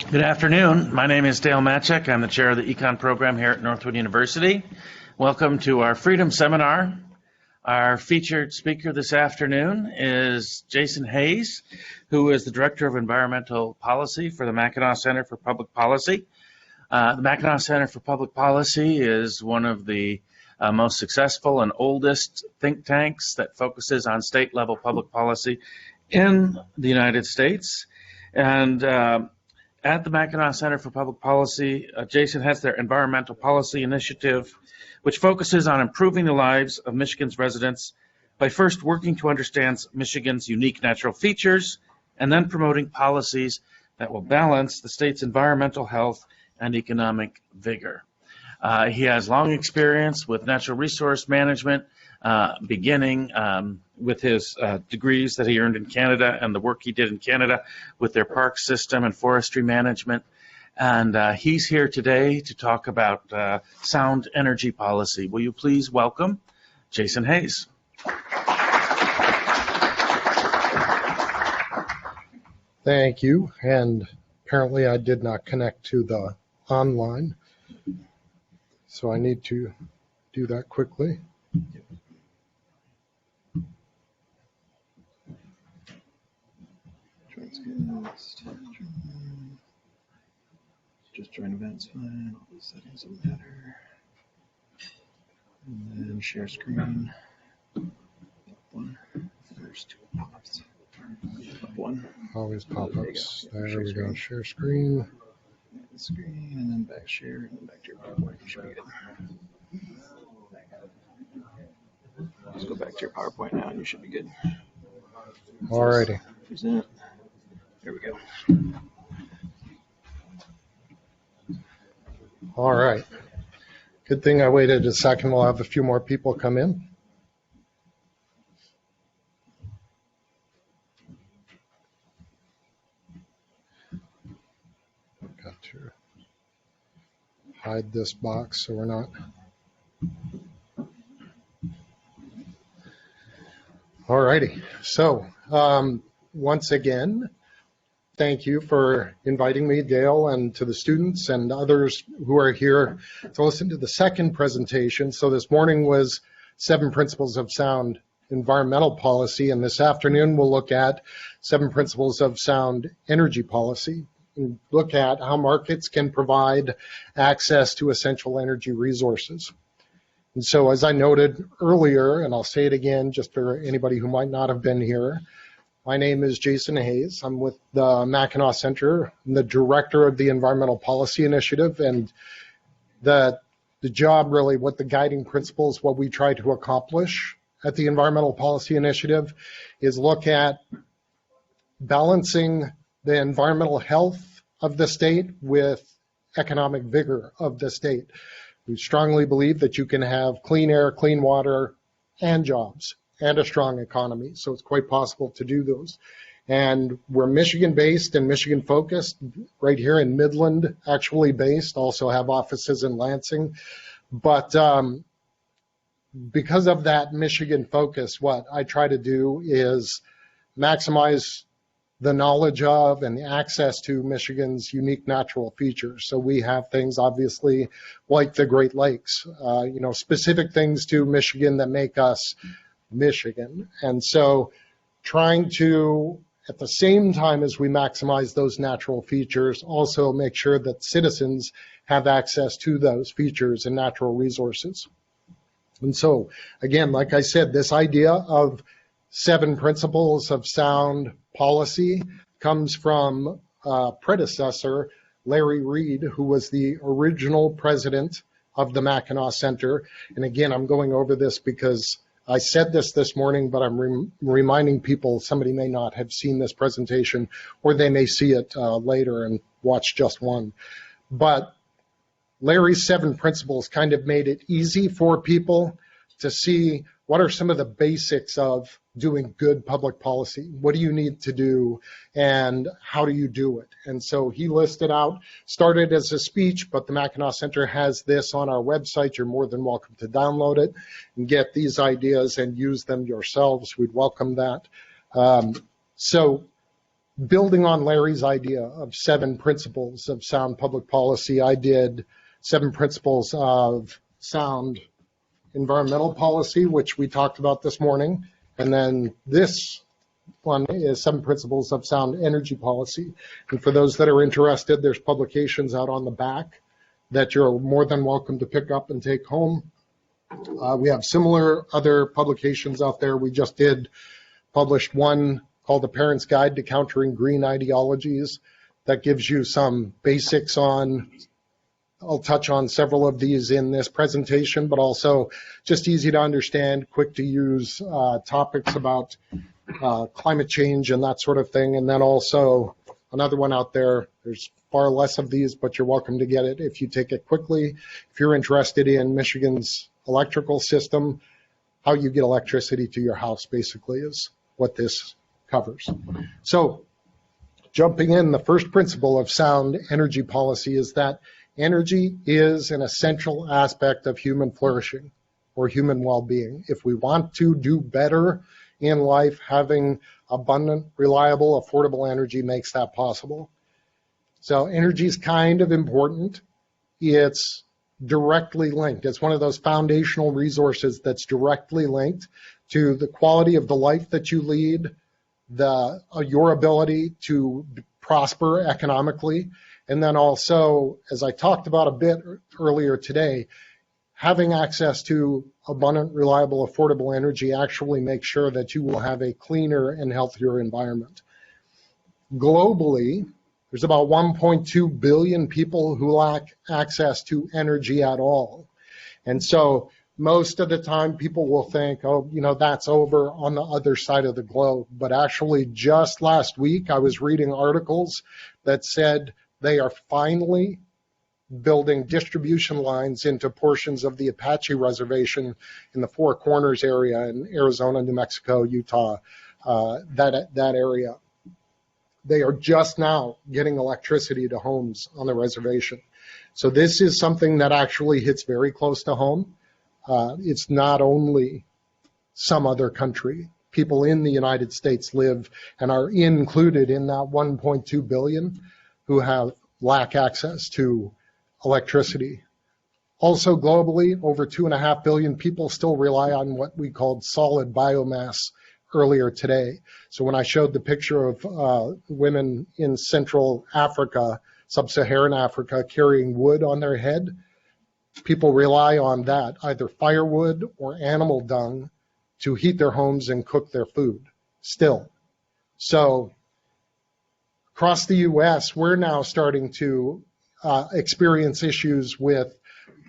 Good afternoon. My name is Dale Matchek. I'm the chair of the Econ program here at Northwood University. Welcome to our Freedom Seminar. Our featured speaker this afternoon is Jason Hayes, who is the Director of Environmental Policy for the Mackinac Center for Public Policy. The Mackinac Center for Public Policy is one of the most successful and oldest think tanks that focuses on state-level public policy in the United States. And at the Mackinac Center for Public Policy, Jason has their environmental policy initiative, which focuses on improving the lives of Michigan's residents by first working to understand Michigan's unique natural features and then promoting policies that will balance the state's environmental health and economic vigor. He has long experience with natural resource management, beginning with his degrees that he earned in Canada and the work he did in Canada with their park system and forestry management. And he's here today to talk about sound energy policy. Will you please welcome Jason Hayes? Thank you. And apparently I did not connect to the online, so I need to do that quickly. Just join events fine, all the settings don't matter. And then share screen. One. There's two pop-ups. One. Always pop-ups. There we go. Share screen. Screen and then back share and then back to your PowerPoint. You should be good. Just go back to your PowerPoint now and you should be good. Alrighty. Present. There we go. All right. Good thing I waited a second. We'll have a few more people come in. Got to hide this box so we're not. All righty. So once again, thank you for inviting me, Dale, and to the students and others who are here to listen to the second presentation. So this morning was 7 Principles of Sound Environmental Policy, and this afternoon we'll look at 7 Principles of Sound Energy Policy and look at how markets can provide access to essential energy resources. And so as I noted earlier, and I'll say it again just for anybody who might not have been here, my name is Jason Hayes. I'm with the Mackinac Center. I'm the director of the Environmental Policy Initiative, and the job really, what the guiding principles, what we try to accomplish at the Environmental Policy Initiative is look at balancing the environmental health of the state with economic vigor of the state. We strongly believe that you can have clean air, clean water, and jobs, and a strong economy. So it's quite possible to do those. And we're Michigan-based and Michigan-focused, right here in Midland, actually based, also have offices in Lansing. But because of that Michigan focus, what I try to do is maximize the knowledge of and the access to Michigan's unique natural features. So we have things, obviously, like the Great Lakes, specific things to Michigan that make us Michigan. And so trying to, at the same time as we maximize those natural features, also make sure that citizens have access to those features and natural resources. And so, again, like I said, this idea of 7 Principles of Sound Policy comes from predecessor, Larry Reed, who was the original president of the Mackinac Center. And again, I'm going over this because I said this morning, but I'm reminding people, somebody may not have seen this presentation, or they may see it later and watch just one. But Larry's 7 principles kind of made it easy for people to see what are some of the basics of doing good public policy. What do you need to do, and how do you do it? And so he listed out, started as a speech, but the Mackinac Center has this on our website. You're more than welcome to download it and get these ideas and use them yourselves. We'd welcome that. So building on Larry's idea of 7 principles of sound public policy, I did 7 principles of sound environmental policy, which we talked about this morning. And then this one is 7 principles of sound energy policy. And for those that are interested, there's publications out on the back that you're more than welcome to pick up and take home. We have similar other publications out there. We just published one called The Parent's Guide to Countering Green Ideologies that gives you some basics on, I'll touch on several of these in this presentation, but also just easy to understand, quick to use topics about climate change and that sort of thing. And then also another one out there, there's far less of these, but you're welcome to get it if you take it quickly. If you're interested in Michigan's electrical system, how you get electricity to your house basically is what this covers. So jumping in, the first principle of sound energy policy is that energy is an essential aspect of human flourishing or human well-being. If we want to do better in life, having abundant, reliable, affordable energy makes that possible. So energy is kind of important. It's directly linked. It's one of those foundational resources that's directly linked to the quality of the life that you lead, your ability to prosper economically, and then also, as I talked about a bit earlier today, having access to abundant, reliable, affordable energy actually makes sure that you will have a cleaner and healthier environment. Globally, there's about 1.2 billion people who lack access to energy at all. And so most of the time people will think, oh, that's over on the other side of the globe. But actually just last week, I was reading articles that said they are finally building distribution lines into portions of the Apache Reservation in the Four Corners area in Arizona, New Mexico, Utah, that area. They are just now getting electricity to homes on the reservation. So this is something that actually hits very close to home. It's not only some other country. People in the United States live and are included in that 1.2 billion who lack access to electricity. Also globally, over 2.5 billion people still rely on what we called solid biomass earlier today. So when I showed the picture of women in Central Africa, Sub-Saharan Africa, carrying wood on their head, people rely on that, either firewood or animal dung, to heat their homes and cook their food still. So across the U.S., we're now starting to experience issues with,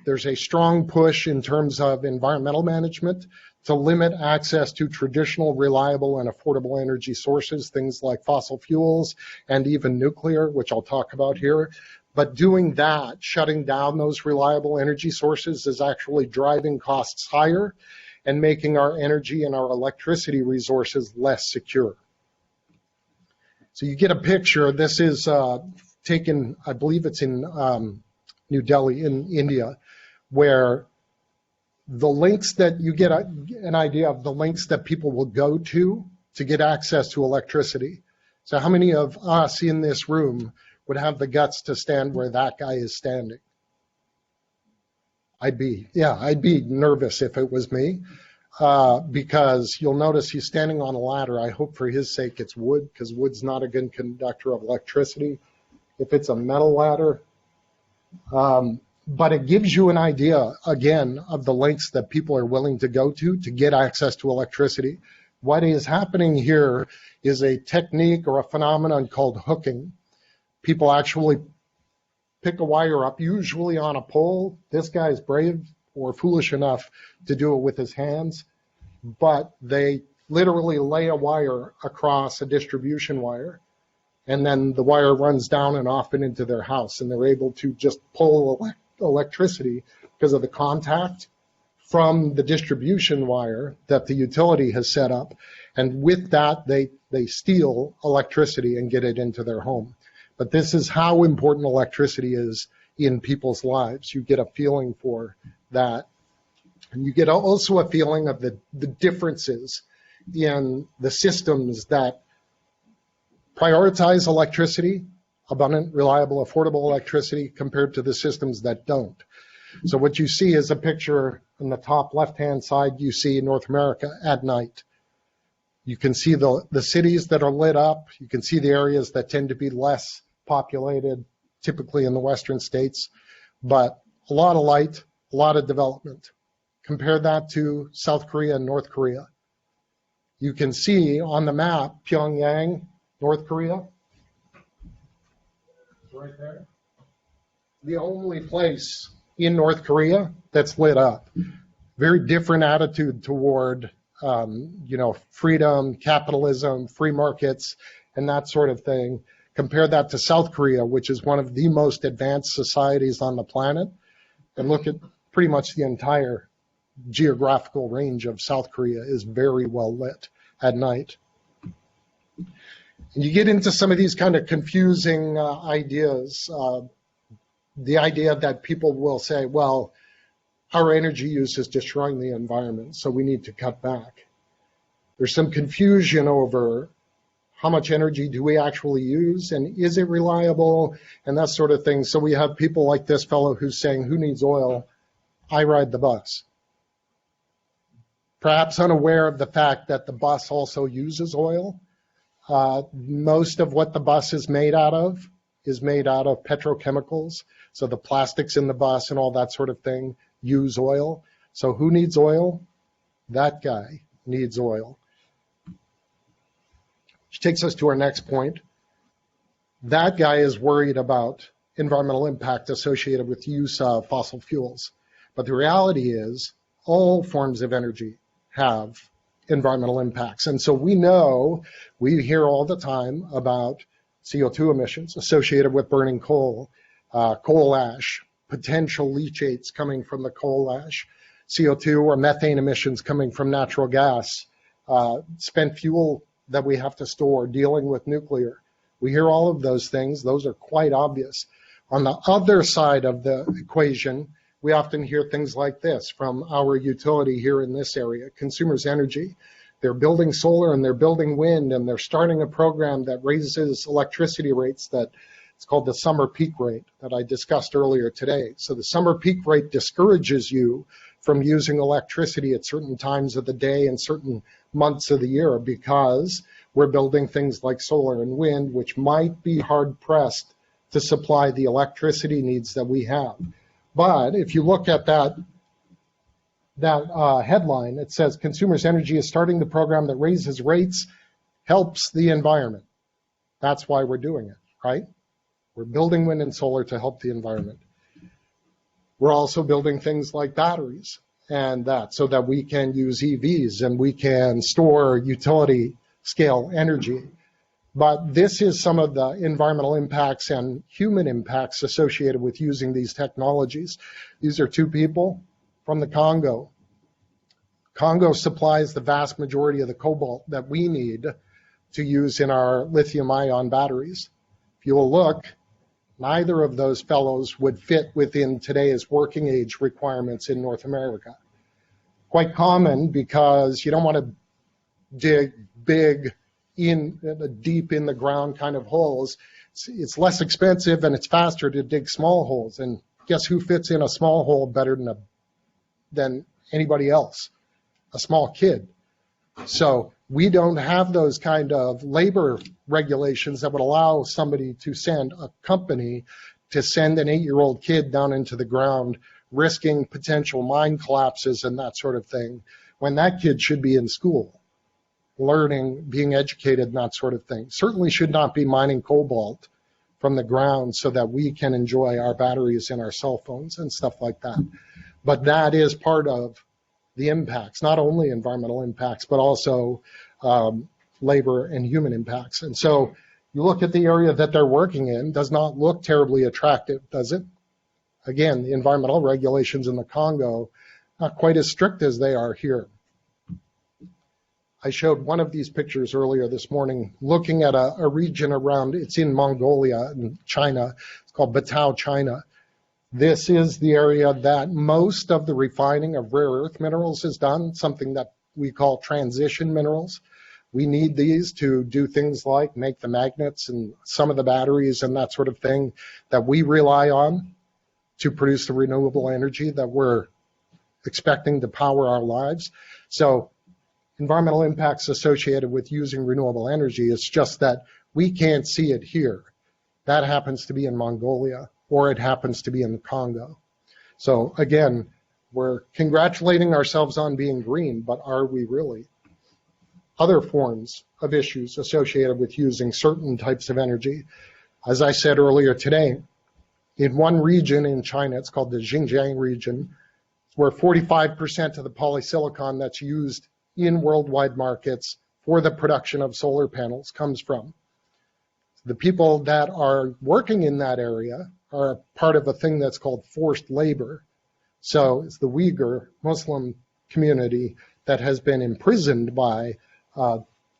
there's a strong push in terms of environmental management to limit access to traditional, reliable, and affordable energy sources, things like fossil fuels and even nuclear, which I'll talk about here. But doing that, shutting down those reliable energy sources, is actually driving costs higher and making our energy and our electricity resources less secure. So you get a picture. This is taken, I believe it's in New Delhi in India, where the links that you get an idea of the links that people will go to get access to electricity. So how many of us in this room would have the guts to stand where that guy is standing? I'd be nervous if it was me, because you'll notice he's standing on a ladder. I hope for his sake it's wood, because wood's not a good conductor of electricity. If it's a metal ladder, but it gives you an idea, again, of the lengths that people are willing to go to get access to electricity. What is happening here is a technique or a phenomenon called hooking. People actually pick a wire up, usually on a pole. This guy is brave or foolish enough to do it with his hands, but they literally lay a wire across a distribution wire, and then the wire runs down and off and into their house, and they're able to just pull electricity because of the contact from the distribution wire that the utility has set up, and with that they steal electricity and get it into their home. But this is how important electricity is in people's lives. You get a feeling for that, and you get also a feeling of the differences in the systems that prioritize electricity, abundant, reliable, affordable electricity compared to the systems that don't. So what you see is a picture on the top left-hand side, you see North America at night. You can see the cities that are lit up. You can see the areas that tend to be less populated, typically in the western states, but a lot of light, a lot of development. Compare that to South Korea and North Korea. You can see on the map Pyongyang, North Korea. It's right there. The only place in North Korea that's lit up. Very different attitude toward freedom, capitalism, free markets, and that sort of thing. Compare that to South Korea, which is one of the most advanced societies on the planet, and look at pretty much the entire geographical range of South Korea is very well lit at night. And you get into some of these kind of confusing ideas. The idea that people will say, well, our energy use is destroying the environment, so we need to cut back. There's some confusion over how much energy do we actually use, and is it reliable, and that sort of thing. So we have people like this fellow who's saying, who needs oil? I ride the bus. Perhaps unaware of the fact that the bus also uses oil. Most of what the bus is made out of petrochemicals. So the plastics in the bus and all that sort of thing use oil. So who needs oil? That guy needs oil. Which takes us to our next point. That guy is worried about environmental impact associated with the use of fossil fuels. But the reality is all forms of energy have environmental impacts. And so we hear all the time about CO2 emissions associated with burning coal, coal ash, potential leachates coming from the coal ash, CO2 or methane emissions coming from natural gas, spent fuel that we have to store, dealing with nuclear. We hear all of those things. Those are quite obvious. On the other side of the equation, we often hear things like this from our utility here in this area, Consumers Energy. They're building solar and they're building wind, and they're starting a program that raises electricity rates that it's called the summer peak rate that I discussed earlier today. So the summer peak rate discourages you from using electricity at certain times of the day and certain months of the year because we're building things like solar and wind, which might be hard pressed to supply the electricity needs that we have. But if you look at that headline, it says Consumers Energy is starting the program that raises rates, helps the environment. That's why we're doing it, right? We're building wind and solar to help the environment. We're also building things like batteries and that so that we can use EVs and we can store utility scale energy. But this is some of the environmental impacts and human impacts associated with using these technologies. These are two people from the Congo. Congo supplies the vast majority of the cobalt that we need to use in our lithium-ion batteries. If you will look, neither of those fellows would fit within today's working age requirements in North America. Quite common because you don't want to dig big, deep in the ground kind of holes. It's less expensive and it's faster to dig small holes. And guess who fits in a small hole better than anybody else? A small kid. So we don't have those kind of labor regulations that would allow somebody to send a company to send an 8-year-old kid down into the ground, risking potential mine collapses and that sort of thing, when that kid should be in school, learning, being educated, and that sort of thing. Certainly should not be mining cobalt from the ground so that we can enjoy our batteries in our cell phones and stuff like that. But that is part of the impacts, not only environmental impacts, but also labor and human impacts. And so you look at the area that they're working in, does not look terribly attractive, does it? Again, the environmental regulations in the Congo, not quite as strict as they are here. I showed one of these pictures earlier this morning, looking at a region around, it's in Mongolia and China, it's called Batao, China. This is the area that most of the refining of rare earth minerals is done, something that we call transition minerals. We need these to do things like make the magnets and some of the batteries and that sort of thing that we rely on to produce the renewable energy that we're expecting to power our lives. So environmental impacts associated with using renewable energy, it's just that we can't see it here. That happens to be in Mongolia, or it happens to be in the Congo. So again, we're congratulating ourselves on being green, but are we really? Other forms of issues associated with using certain types of energy. As I said earlier today, in one region in China, it's called the Xinjiang region, where 45% of the polysilicon that's used in worldwide markets for the production of solar panels comes from. The people that are working in that area are part of a thing that's called forced labor. So it's the Uyghur Muslim community that has been imprisoned by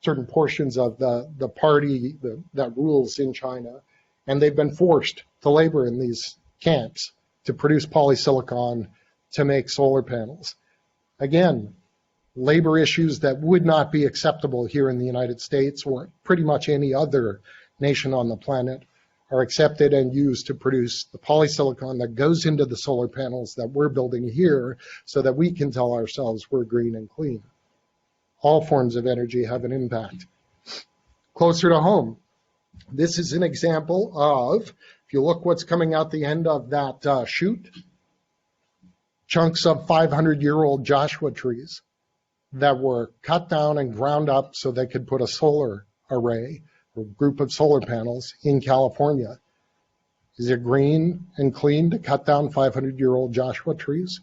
certain portions of the party that rules in China, and they've been forced to labor in these camps to produce polysilicon to make solar panels. Again, labor issues that would not be acceptable here in the United States or pretty much any other nation on the planet are accepted and used to produce the polysilicon that goes into the solar panels that we're building here so that we can tell ourselves we're green and clean. All forms of energy have an impact. Closer to home, this is an example of, if you look what's coming out the end of that chute, chunks of 500-year-old Joshua trees that were cut down and ground up so they could put a solar array or group of solar panels in California. Is it green and clean to cut down 500-year-old Joshua trees?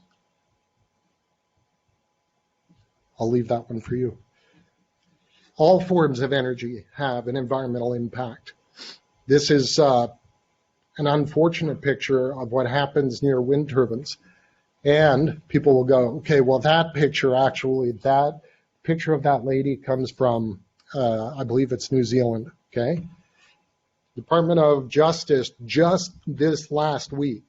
I'll leave that one for you. All forms of energy have an environmental impact. This is an unfortunate picture of what happens near wind turbines. And people will go, okay, well, that picture of that lady comes from, I believe it's New Zealand, okay? Department of Justice just this last week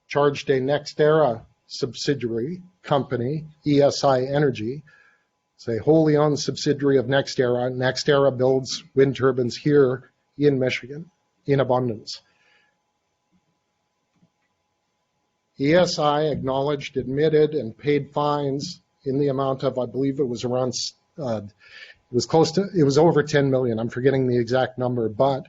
charged a NextEra subsidiary company, ESI Energy. It's a wholly owned subsidiary of NextEra. NextEra builds wind turbines here in Michigan in abundance. ESI acknowledged, admitted, and paid fines in the amount of, I believe it was around, it was over 10 million. I'm forgetting the exact number, but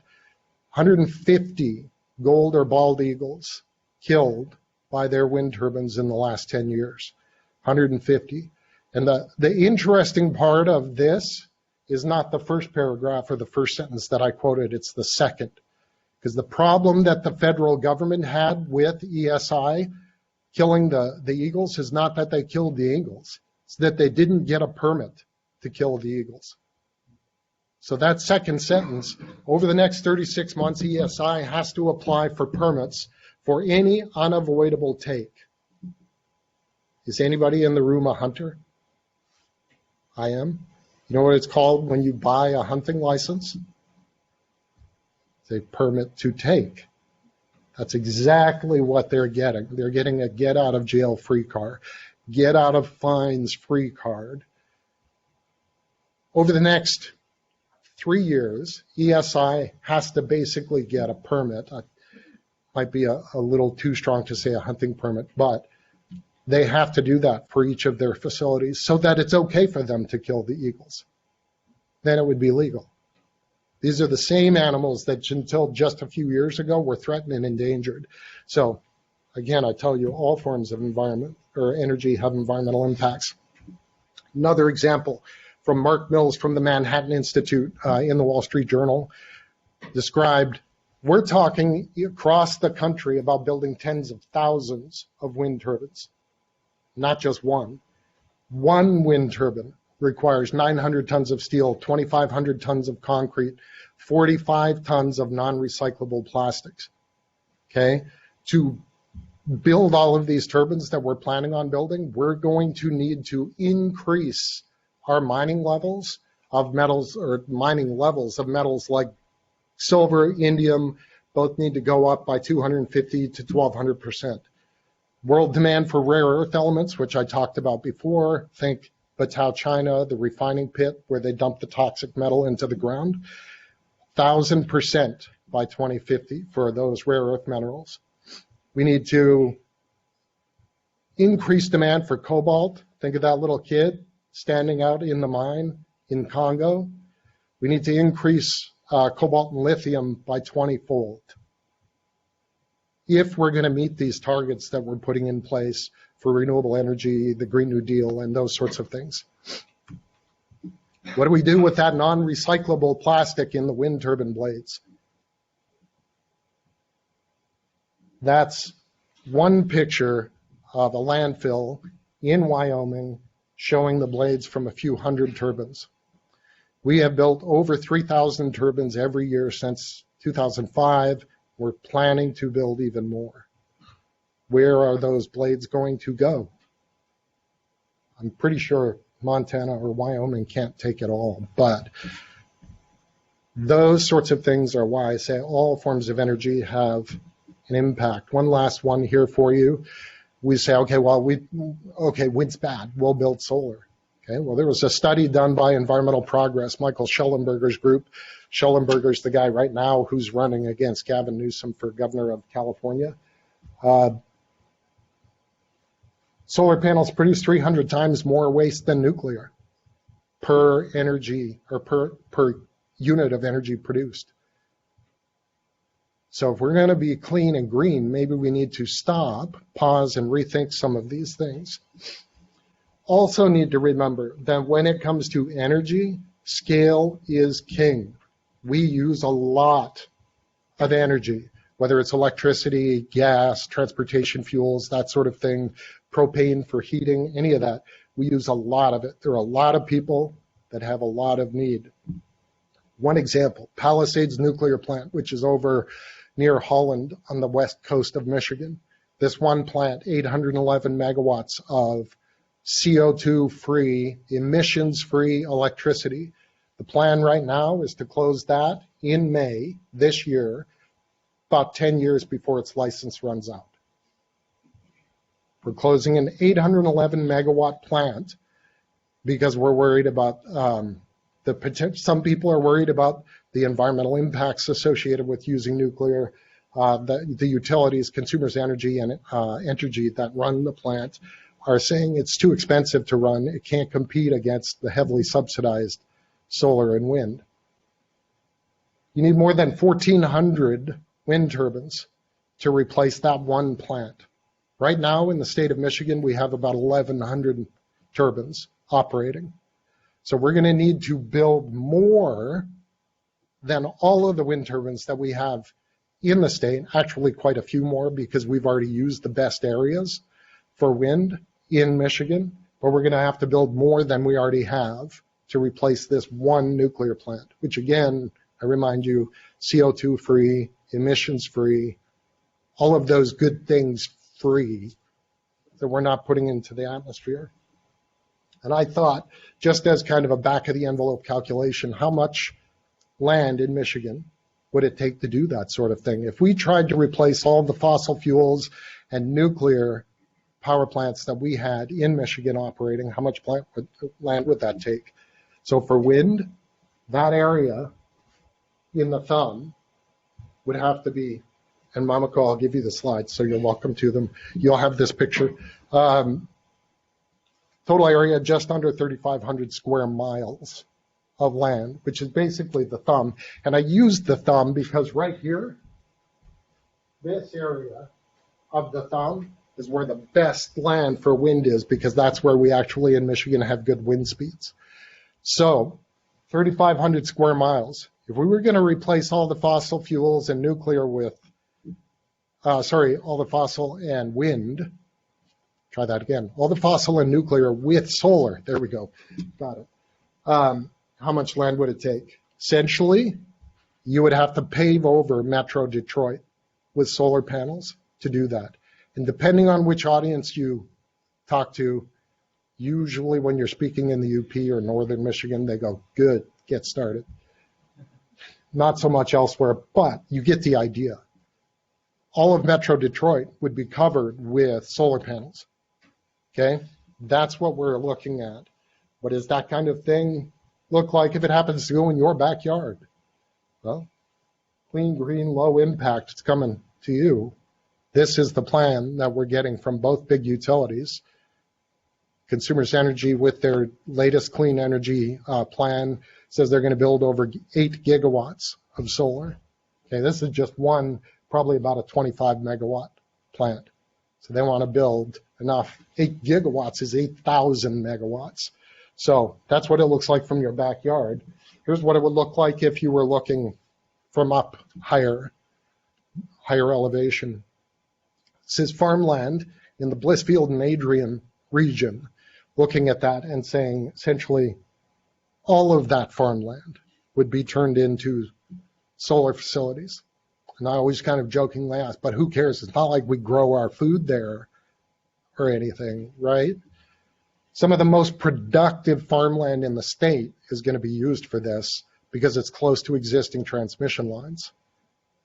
150 gold or bald eagles killed by their wind turbines in the last 10 years. 150. And the interesting part of this is not the first paragraph or the first sentence that I quoted, it's the second. Because the problem that the federal government had with ESI killing the eagles is not that they killed the eagles, it's that they didn't get a permit to kill the eagles. So that second sentence, over the next 36 months, ESI has to apply for permits for any unavoidable take. Is anybody in the room a hunter? I am. You know what it's called when you buy a hunting license? It's a permit to take. That's exactly what they're getting. They're getting a get out of jail free card, get out of fines free card. Over the next 3 years, ESI has to basically get a permit. Might be a little too strong to say a hunting permit, but they have to do that for each of their facilities so that it's okay for them to kill the eagles. Then it would be legal. These are the same animals that until just a few years ago were threatened and endangered. So again, I tell you, all forms of environment or energy have environmental impacts. Another example from Mark Mills from the Manhattan Institute in the Wall Street Journal described, we're talking across the country about building tens of thousands of wind turbines, not just one. One wind turbine requires 900 tons of steel, 2,500 tons of concrete, 45 tons of non-recyclable plastics, okay? To build all of these turbines that we're planning on building, we're going to need to increase our mining levels of metals, or mining levels of metals like silver, indium, both need to go up by 250 to 1,200%. World demand for rare earth elements, which I talked about before, think Battao, China, the refining pit where they dump the toxic metal into the ground, 1,000% by 2050 for those rare earth minerals. We need to increase demand for cobalt. Think of that little kid standing out in the mine in Congo. We need to increase cobalt and lithium by 20-fold if we're going to meet these targets that we're putting in place for renewable energy, the Green New Deal, and those sorts of things. What do we do with that non-recyclable plastic in the wind turbine blades? That's one picture of a landfill in Wyoming showing the blades from a few hundred turbines. We have built over 3,000 turbines every year since 2005. We're planning to build even more. Where are those blades going to go? I'm pretty sure Montana or Wyoming can't take it all, but those sorts of things are why I say all forms of energy have an impact. One last one here for you. We say, okay, well, wind's bad. We'll build solar. Okay, well, there was a study done by Environmental Progress, Michael Schellenberger's group. Schellenberger's the guy right now who's running against Gavin Newsom for governor of California. Solar panels produce 300 times more waste than nuclear per energy or per unit of energy produced. So if we're going to be clean and green, maybe we need to stop, pause, and rethink some of these things. Also need to remember that when it comes to energy, scale is king. We use a lot of energy, whether it's electricity, gas, transportation fuels, that sort of thing, propane for heating, any of that. We use a lot of it. There are a lot of people that have a lot of need. One example, Palisades Nuclear Plant, which is over near Holland on the west coast of Michigan. This one plant, 811 megawatts of CO2-free, emissions-free electricity. The plan right now is to close that in May this year, about 10 years before its license runs out. We're closing an 811 megawatt plant because we're worried about the potential. Some people are worried about the environmental impacts associated with using nuclear. The utilities, consumers energy and energy that run the plant are saying it's too expensive to run. It can't compete against the heavily subsidized solar and wind. You need more than 1,400 wind turbines to replace that one plant. Right now in the state of Michigan, we have about 1,100 turbines operating. So we're going to need to build more than all of the wind turbines that we have in the state, actually quite a few more because we've already used the best areas for wind in Michigan, but we're going to have to build more than we already have to replace this one nuclear plant, which again, I remind you, CO2 free, emissions free, all of those good things free that we're not putting into the atmosphere. And I thought, just as kind of a back of the envelope calculation, how much land in Michigan would it take to do that sort of thing? If we tried to replace all the fossil fuels and nuclear power plants that we had in Michigan operating, how much land would that take? So for wind, that area in the thumb would have to be, and Mamako, I'll give you the slides, so you're welcome to them. You'll have this picture. Total area just under 3,500 square miles of land, which is basically the thumb. And I used the thumb because right here, this area of the thumb is where the best land for wind is, because that's where we actually in Michigan have good wind speeds. So 3,500 square miles. If we were going to replace all the fossil fuels and nuclear with, all the fossil and wind, try that again, all the fossil and nuclear with solar, there we go, got it. How much land would it take? Essentially, you would have to pave over Metro Detroit with solar panels to do that. And depending on which audience you talk to, usually when you're speaking in the UP or Northern Michigan, they go, good, get started. Not so much elsewhere, but you get the idea. All of Metro Detroit would be covered with solar panels, okay? That's what we're looking at. What does that kind of thing look like if it happens to go in your backyard? Well, clean, green, low impact, it's coming to you. This is the plan that we're getting from both big utilities. Consumers Energy, with their latest clean energy plan, says they're going to build over 8 gigawatts of solar. Okay, this is just one, probably about a 25 megawatt plant. So they want to build enough. 8 gigawatts is 8,000 megawatts. So that's what it looks like from your backyard. Here's what it would look like if you were looking from up higher elevation. This is farmland in the Blissfield and Adrian region, looking at that and saying essentially all of that farmland would be turned into solar facilities. And I always kind of jokingly ask, but who cares? It's not like we grow our food there or anything, right? Some of the most productive farmland in the state is going to be used for this because it's close to existing transmission lines.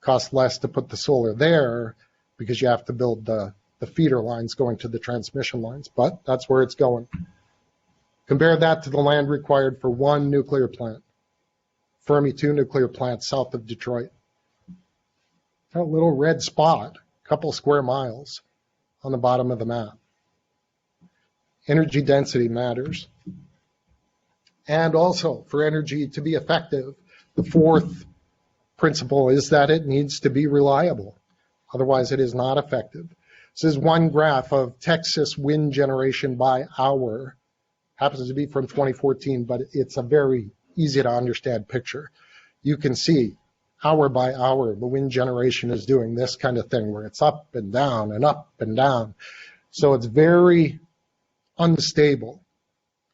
Costs less to put the solar there because you have to build the feeder lines going to the transmission lines, but that's where it's going. Compare that to the land required for one nuclear plant. Fermi 2 nuclear plant south of Detroit. That little red spot, a couple square miles on the bottom of the map. Energy density matters. And also, for energy to be effective, the fourth principle is that it needs to be reliable. Otherwise, it is not effective. This is one graph of Texas wind generation by hour. Happens to be from 2014, but it's a very easy to understand picture. You can see hour by hour, the wind generation is doing this kind of thing where it's up and down and up and down. So it's very unstable.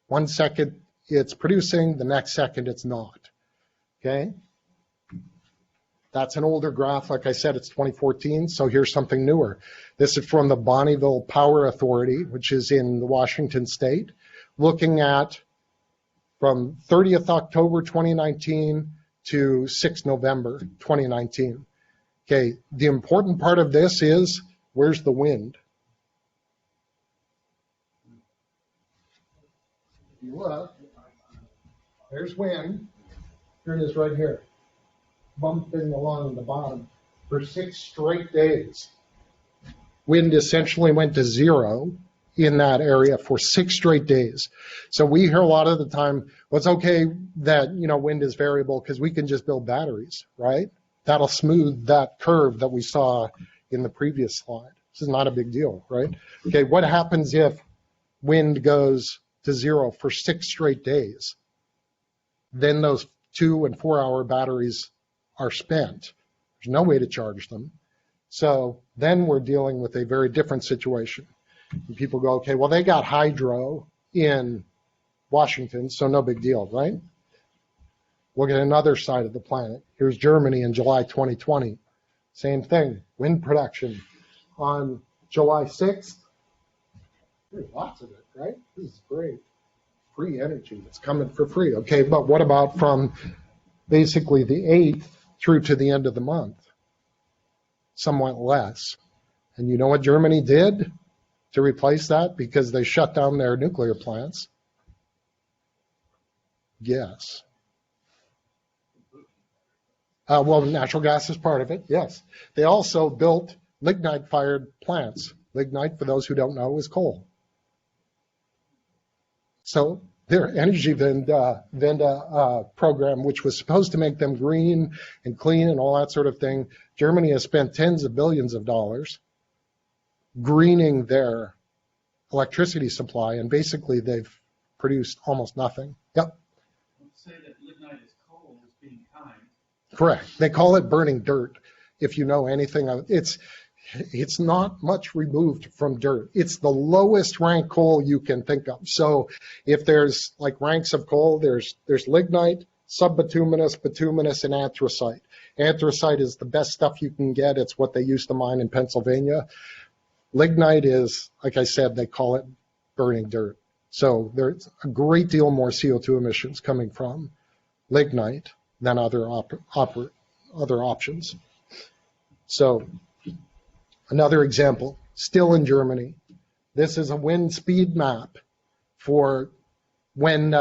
1 second it's producing, the next second it's not. Okay? That's an older graph. Like I said, it's 2014, so here's something newer. This is from the Bonneville Power Authority, which is in the Washington state, looking at from 30th October 2019 to 6 November 2019. Okay, the important part of this is, where's the wind? If you look, there's wind. Here it is right here, bumping along the bottom for 6 straight days. Wind essentially went to zero in that area for 6 straight days. So we hear a lot of the time, well, it's okay that, wind is variable because we can just build batteries, right? That'll smooth that curve that we saw in the previous slide. This is not a big deal, right? Okay, what happens if wind goes to zero for 6 straight days? Then those 2 and 4 hour batteries are spent. There's no way to charge them. So then we're dealing with a very different situation. And people go, okay, well, they got hydro in Washington, so no big deal, right? Look at another side of the planet. Here's Germany in July 2020. Same thing, wind production on July 6th. There's lots of it, right? This is great. Free energy, it's coming for free. Okay, but what about from basically the 8th through to the end of the month? Somewhat less. And you know what Germany did to replace that? Because they shut down their nuclear plants. Yes. Well, natural gas is part of it, yes. They also built lignite-fired plants. Lignite, for those who don't know, is coal. So their energy Venda program, which was supposed to make them green and clean and all that sort of thing, Germany has spent tens of billions of dollars greening their electricity supply, and basically they've produced almost nothing. Yep. Let's say that lignite is coal is being kind. Correct. They call it burning dirt. If you know anything of it, it's not much removed from dirt. It's the lowest rank coal you can think of. So if there's like ranks of coal, there's lignite, subbituminous, bituminous, and anthracite. Anthracite is the best stuff you can get. It's what they used to mine in Pennsylvania. Lignite is, like I said, they call it burning dirt. So there's a great deal more CO2 emissions coming from lignite than other options. So another example, still in Germany. This is a wind speed map for When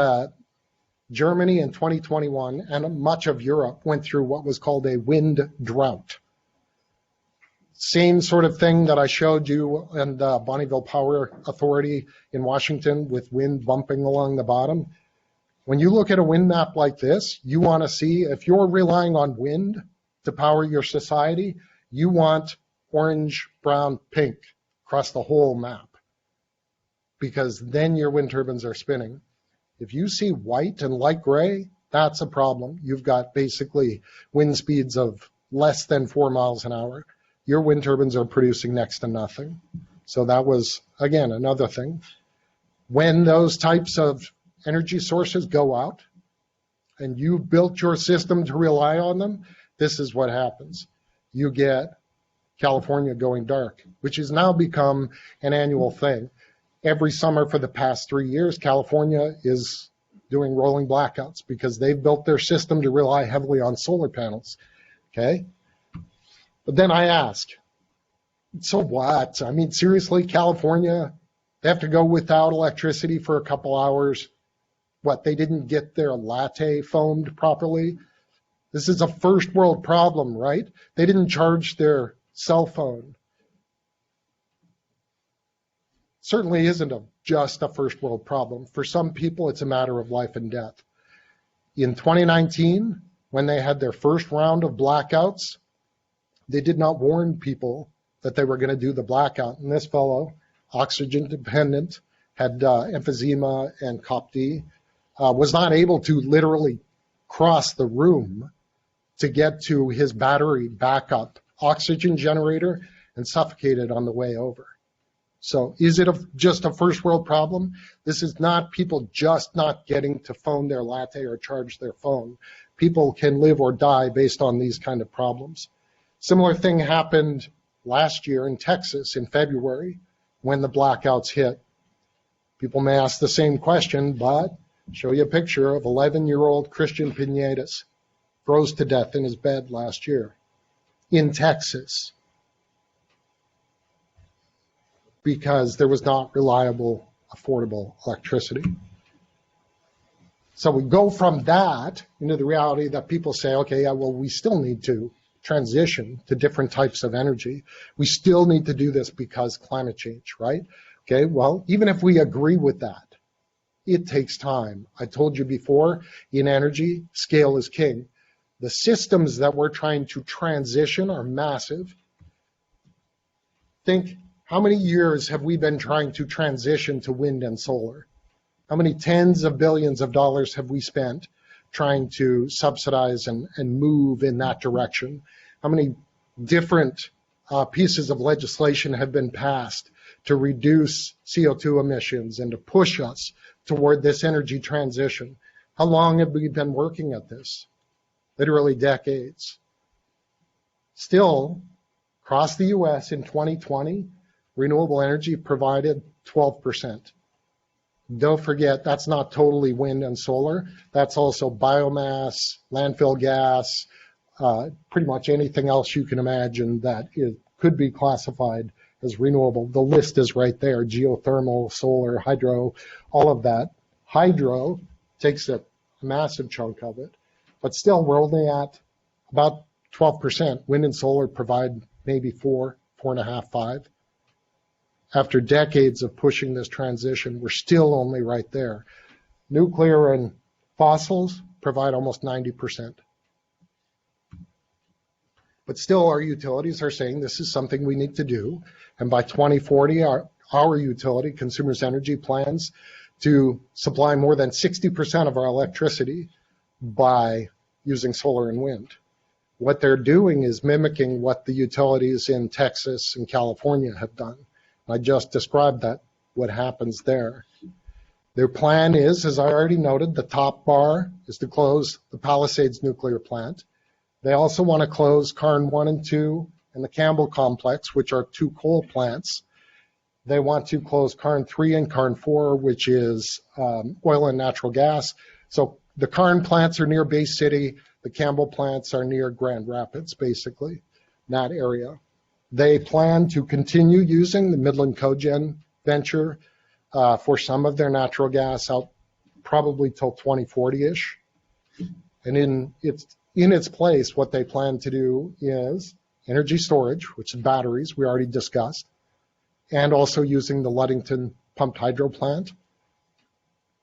Germany in 2021 and much of Europe went through what was called a wind drought. Same sort of thing that I showed you in the Bonneville Power Authority in Washington with wind bumping along the bottom. When you look at a wind map like this, you want to see if you're relying on wind to power your society, you want orange, brown, pink across the whole map, because then your wind turbines are spinning. If you see white and light gray, that's a problem. You've got basically wind speeds of less than 4 miles an hour. Your wind turbines are producing next to nothing. So that was, again, another thing. When those types of energy sources go out and you built your system to rely on them, this is what happens. You get California going dark, which has now become an annual thing. Every summer for the past 3 years, California is doing rolling blackouts because they've built their system to rely heavily on solar panels, okay? But then I ask, so what? I mean, seriously, California, they have to go without electricity for a couple hours. What, they didn't get their latte foamed properly? This is a first world problem, right? They didn't charge their cell phone. Certainly isn't just a first world problem. For some people, it's a matter of life and death. In 2019, when they had their first round of blackouts, they did not warn people that they were going to do the blackout. And this fellow, oxygen dependent, had emphysema and COPD, was not able to literally cross the room to get to his battery backup oxygen generator and suffocated on the way over. So is it just a first world problem? This is not people just not getting to phone their latte or charge their phone. People can live or die based on these kind of problems. Similar thing happened last year in Texas in February when the blackouts hit. People may ask the same question, but show you a picture of 11-year-old Christian Pinedas froze to death in his bed last year in Texas because there was not reliable, affordable electricity. So we go from that into the reality that people say, okay, yeah, well, we still need to transition to different types of energy. We still need to do this because climate change, right? Okay, well, even if we agree with that, it takes time. I told you before, in energy, scale is king. The systems that we're trying to transition are massive. Think, how many years have we been trying to transition to wind and solar? How many tens of billions of dollars have we spent trying to subsidize and move in that direction? How many different pieces of legislation have been passed to reduce CO2 emissions and to push us toward this energy transition? How long have we been working at this? Literally decades. Still, across the US in 2020, renewable energy provided 12%. Don't forget, that's not totally wind and solar. That's also biomass, landfill gas, pretty much anything else you can imagine that it could be classified as renewable. The list is right there: geothermal, solar, hydro, all of that. Hydro takes a massive chunk of it, but still we're only at about 12%. Wind and solar provide maybe 4.5, 5. After decades of pushing this transition, we're still only right there. Nuclear and fossils provide almost 90%. But still, our utilities are saying this is something we need to do. And by 2040, our utility, Consumers Energy, plans to supply more than 60% of our electricity by using solar and wind. What they're doing is mimicking what the utilities in Texas and California have done. I just described that, what happens there. Their plan is, as I already noted, the top bar is to close the Palisades nuclear plant. They also want to close Karn 1 and 2 and the Campbell complex, which are 2 coal plants. They want to close Karn 3 and Karn 4, which is oil and natural gas. So the Karn plants are near Bay City. The Campbell plants are near Grand Rapids, basically, that area. They plan to continue using the Midland Cogen venture for some of their natural gas out probably till 2040-ish. And in its place, what they plan to do is energy storage, which is batteries, we already discussed, and also using the Ludington pumped hydro plant,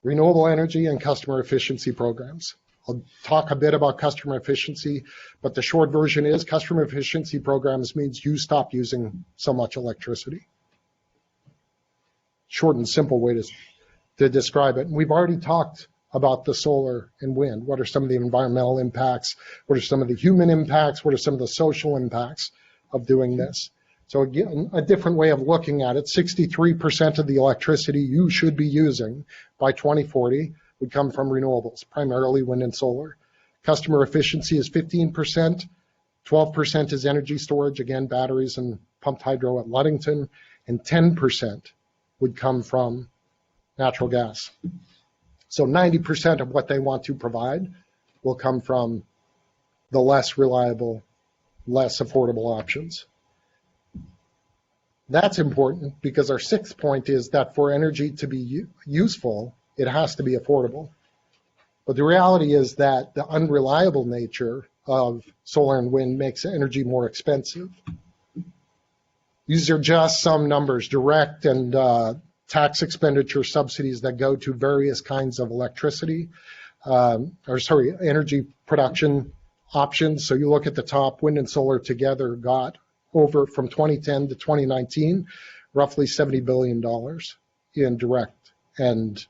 renewable energy, and customer efficiency programs. I'll talk a bit about customer efficiency, but the short version is customer efficiency programs means you stop using so much electricity. Short and simple way to describe it. And we've already talked about the solar and wind. What are some of the environmental impacts? What are some of the human impacts? What are some of the social impacts of doing this? So again, a different way of looking at it, 63% of the electricity you should be using by 2040 would come from renewables, primarily wind and solar. Customer efficiency is 15%, 12% is energy storage, again, batteries and pumped hydro at Ludington, and 10% would come from natural gas. So 90% of what they want to provide will come from the less reliable, less affordable options. That's important because our sixth point is that for energy to be useful, it has to be affordable. But the reality is that the unreliable nature of solar and wind makes energy more expensive. These are just some numbers, direct and tax expenditure subsidies that go to various kinds of energy production options. So you look at the top, wind and solar together got over, from 2010 to 2019, roughly $70 billion in direct and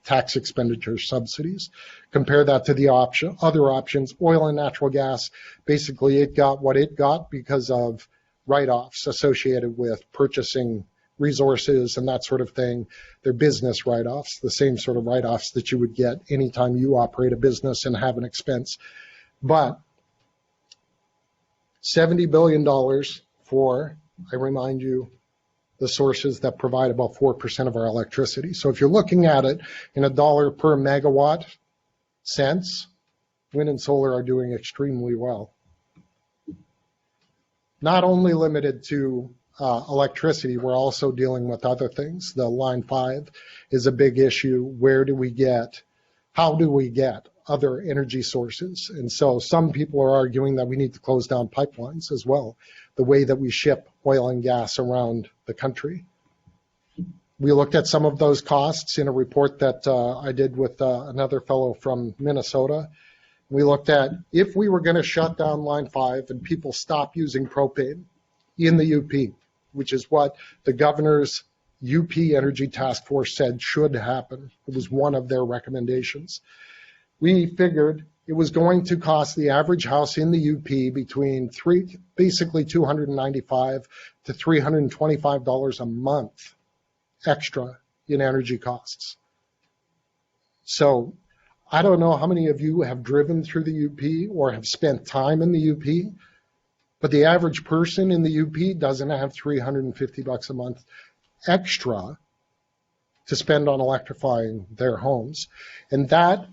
tax expenditure subsidies. Compare that to the other options, oil and natural gas. Basically, it got what it got because of write-offs associated with purchasing resources and that sort of thing. They're business write-offs, the same sort of write-offs that you would get anytime you operate a business and have an expense. But $70 billion for, I remind you, the sources that provide about 4% of our electricity. So if you're looking at it in a dollar per megawatt sense, wind and solar are doing extremely well. Not only limited to electricity, we're also dealing with other things. The Line 5 is a big issue. How do we get other energy sources? And so some people are arguing that we need to close down pipelines as well, the way that we ship oil and gas around the country. We looked at some of those costs in a report that I did with another fellow from Minnesota. We looked at if we were going to shut down Line 5 and people stop using propane in the UP, which is what the governor's UP Energy Task Force said should happen. It was one of their recommendations. We figured it was going to cost the average house in the UP between basically $295 to $325 a month extra in energy costs. So I don't know how many of you have driven through the UP or have spent time in the UP, but the average person in the UP doesn't have $350 a month extra to spend on electrifying their homes. And that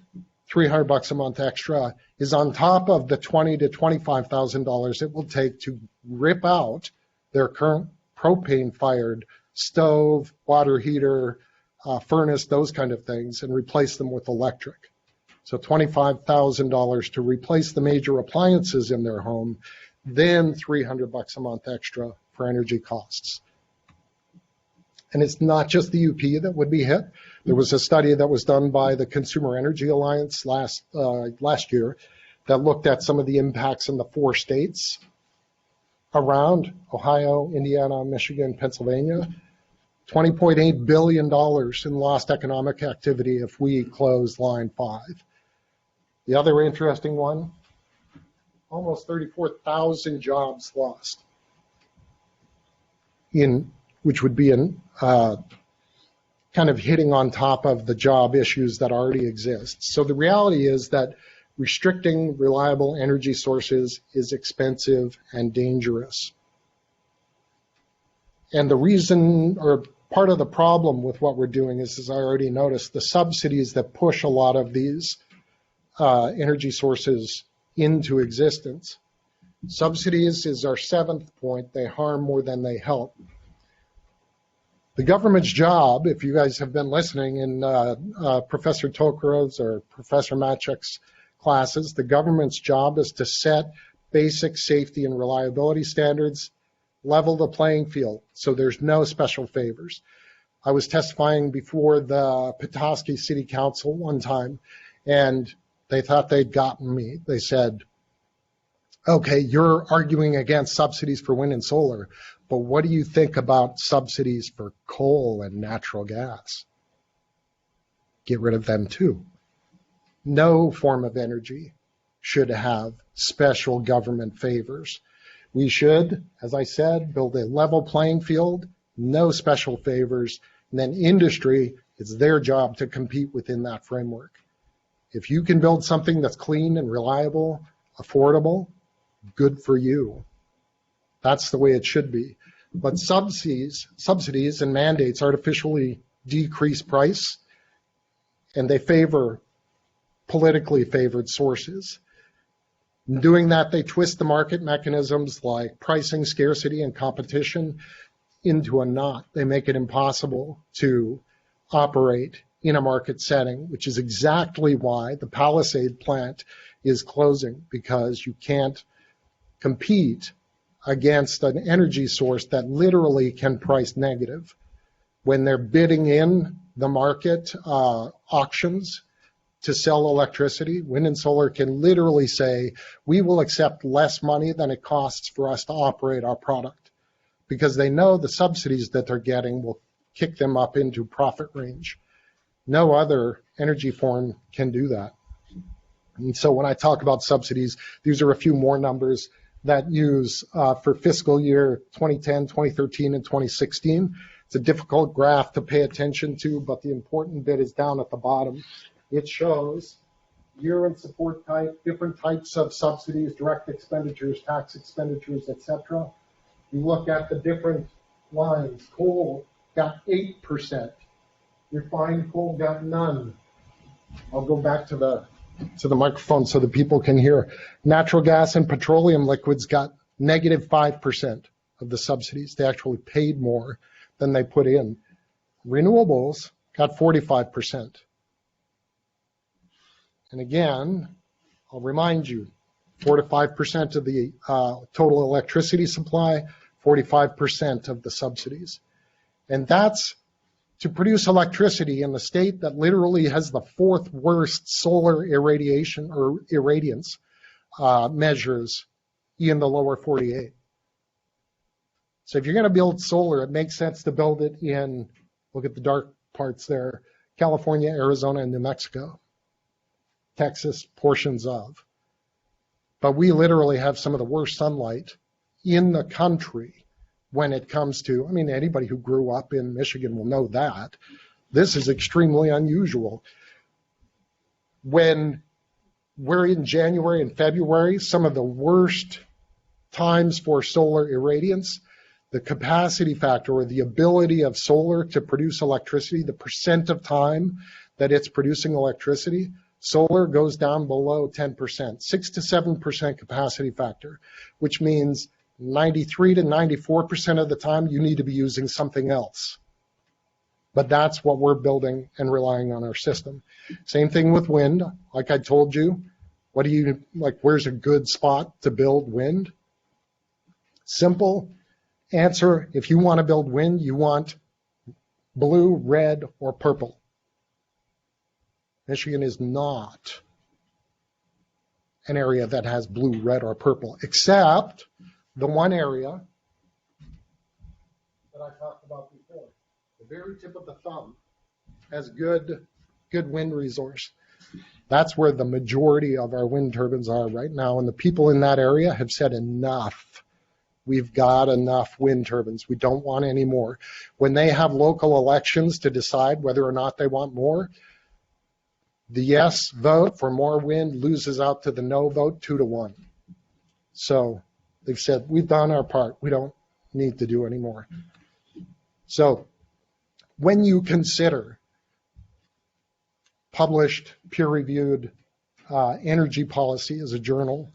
$300 a month extra is on top of the $20,000 to $25,000 it will take to rip out their current propane-fired stove, water heater, furnace, those kind of things, and replace them with electric. So $25,000 to replace the major appliances in their home, then $300 a month extra for energy costs. And it's not just the UP that would be hit. There was a study that was done by the Consumer Energy Alliance last year that looked at some of the impacts in the 4 states around Ohio, Indiana, Michigan, Pennsylvania. $20.8 billion in lost economic activity if we close Line 5. The other interesting one, almost 34,000 jobs lost, which would be kind of hitting on top of the job issues that already exist. So the reality is that restricting reliable energy sources is expensive and dangerous. And the reason, or part of the problem with what we're doing is, as I already noticed, the subsidies that push a lot of these energy sources into existence. Subsidies is our 7th point. They harm more than they help. The government's job, if you guys have been listening in Professor Tokara's or Professor Matchek's classes, the government's job is to set basic safety and reliability standards, level the playing field, so there's no special favors. I was testifying before the Petoskey City Council one time, and they thought they'd gotten me. They said, okay, you're arguing against subsidies for wind and solar, but what do you think about subsidies for coal and natural gas? Get rid of them too. No form of energy should have special government favors. We should, as I said, build a level playing field, no special favors, and then industry, it's their job to compete within that framework. If you can build something that's clean and reliable, affordable, good for you. That's the way it should be. But subsidies and mandates artificially decrease price, and they favor politically favored sources. In doing that, they twist the market mechanisms like pricing, scarcity, and competition into a knot. They make it impossible to operate in a market setting, which is exactly why the Palisade plant is closing, because you can't compete against an energy source that literally can price negative. When they're bidding in the market auctions to sell electricity, wind and solar can literally say, we will accept less money than it costs for us to operate our product, because they know the subsidies that they're getting will kick them up into profit range. No other energy form can do that. And so when I talk about subsidies, these are a few more numbers that use for fiscal year 2010, 2013, and 2016. It's a difficult graph to pay attention to, but the important bit is down at the bottom. It shows year and support type, different types of subsidies, direct expenditures, tax expenditures, etc. You look at the different lines. Coal got 8%. Refined coal got none. I'll go back to the microphone so that people can hear. Natural gas and petroleum liquids got negative 5% of the subsidies. They actually paid more than they put in. Renewables got 45%. And again, I'll remind you, 4 to 5% of the total electricity supply, 45% of the subsidies. And that's to produce electricity in the state that literally has the 4th worst solar irradiation or irradiance measures in the lower 48. So if you're going to build solar, it makes sense to build it in, look at the dark parts there, California, Arizona, and New Mexico, Texas, portions of. But we literally have some of the worst sunlight in the country when it comes to, I mean, anybody who grew up in Michigan will know that. This is extremely unusual. When we're in January and February, some of the worst times for solar irradiance, the capacity factor or the ability of solar to produce electricity, the percent of time that it's producing electricity, solar goes down below 10%, 6 to 7% capacity factor, which means 93 to 94% of the time you need to be using something else. But that's what we're building and relying on our system. Same thing with wind. Like I told you, what do you, like, where's a good spot to build wind? Simple answer, if you want to build wind, you want blue, red, or purple. Michigan is not an area that has blue, red, or purple, except the one area that I talked about before. The very tip of the thumb has good wind resource. That's where the majority of our wind turbines are right now, and the people in that area have said enough. We've got enough wind turbines. We don't want any more. When they have local elections to decide whether or not they want more, the yes vote for more wind loses out to the no vote 2-1. So they've said, we've done our part. We don't need to do any more. So when you consider published, peer-reviewed energy policy as a journal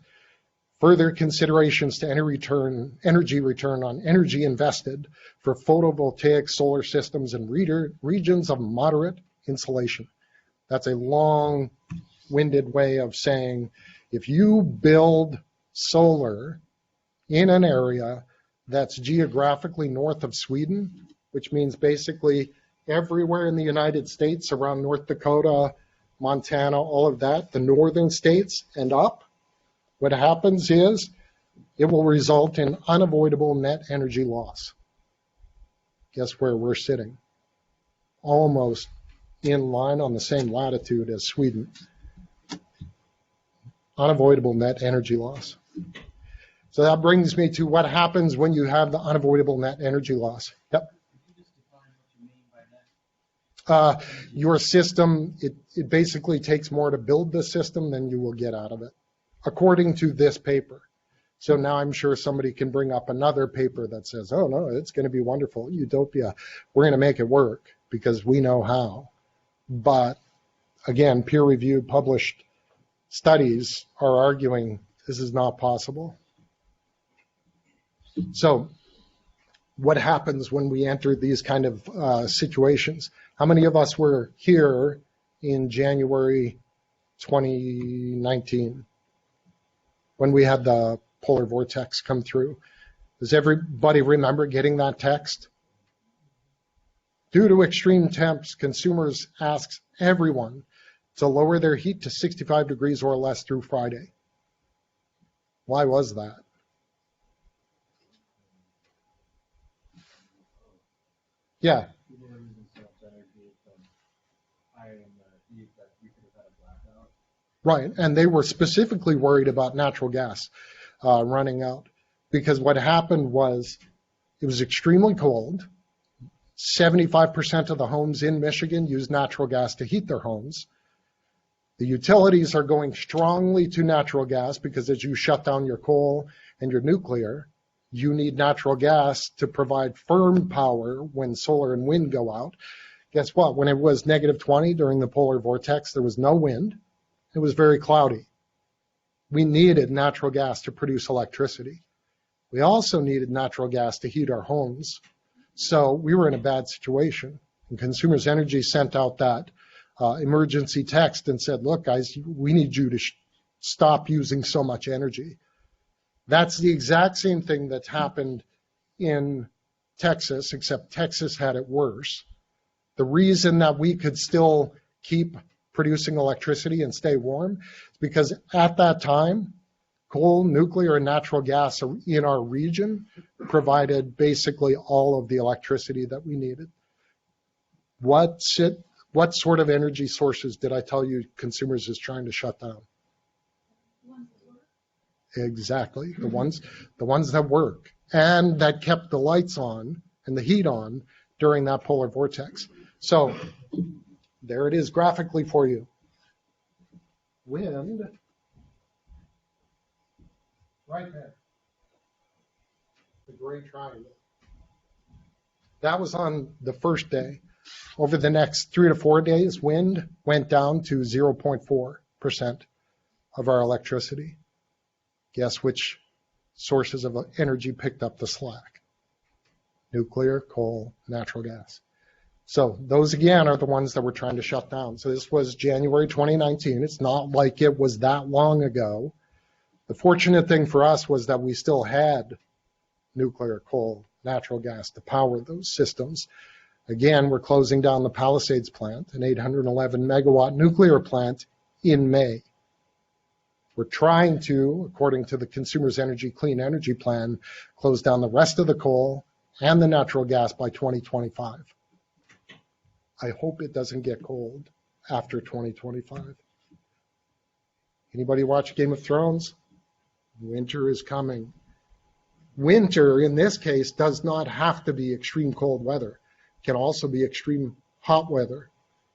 Further considerations to energy return on energy invested for photovoltaic solar systems in regions of moderate insolation. That's a long-winded way of saying if you build solar in an area that's geographically north of Sweden, which means basically everywhere in the United States around North Dakota, Montana, all of that, the northern states and up, what happens is it will result in unavoidable net energy loss. Guess where we're sitting? Almost in line on the same latitude as Sweden. Unavoidable net energy loss. So that brings me to what happens when you have the unavoidable net energy loss. Yep. Your system, it basically takes more to build the system than you will get out of it, according to this paper. So now I'm sure somebody can bring up another paper that says, oh no, it's going to be wonderful, utopia. We're going to make it work because we know how. But again, peer-reviewed published studies are arguing this is not possible. So what happens when we enter these kind of situations? How many of us were here in January 2019 when we had the polar vortex come through? Does everybody remember getting that text? Due to extreme temps, consumers asked everyone to lower their heat to 65 degrees or less through Friday. Why was that? Yeah. Right, and they were specifically worried about natural gas running out because what happened was it was extremely cold. 75% of the homes in Michigan use natural gas to heat their homes. The utilities are going strongly to natural gas because as you shut down your coal and your nuclear, you need natural gas to provide firm power when solar and wind go out. Guess what? When it was -20 during the polar vortex, there was no wind. It was very cloudy. We needed natural gas to produce electricity. We also needed natural gas to heat our homes. So we were in a bad situation. And Consumers Energy sent out that emergency text and said, look, guys, we need you to stop using so much energy. That's the exact same thing that's happened in Texas, except Texas had it worse. The reason that we could still keep producing electricity and stay warm is because at that time, coal, nuclear, and natural gas in our region provided basically all of the electricity that we needed. What sort of energy sources did I tell you Consumers is trying to shut down? Exactly, the ones that work and that kept the lights on and the heat on during that polar vortex. So there it is graphically for you. Wind, right there, the gray triangle. That was on the first day. Over the next 3 to 4 days, wind went down to 0.4% of our electricity. Guess which sources of energy picked up the slack? Nuclear, coal, natural gas. So those, again, are the ones that we're trying to shut down. So this was January 2019. It's not like it was that long ago. The fortunate thing for us was that we still had nuclear, coal, natural gas to power those systems. Again, we're closing down the Palisades plant, an 811 megawatt nuclear plant, in May. We're trying to, according to the Consumers Energy Clean Energy Plan, close down the rest of the coal and the natural gas by 2025. I hope it doesn't get cold after 2025. Anybody watch Game of Thrones? Winter is coming. Winter, in this case, does not have to be extreme cold weather. It can also be extreme hot weather.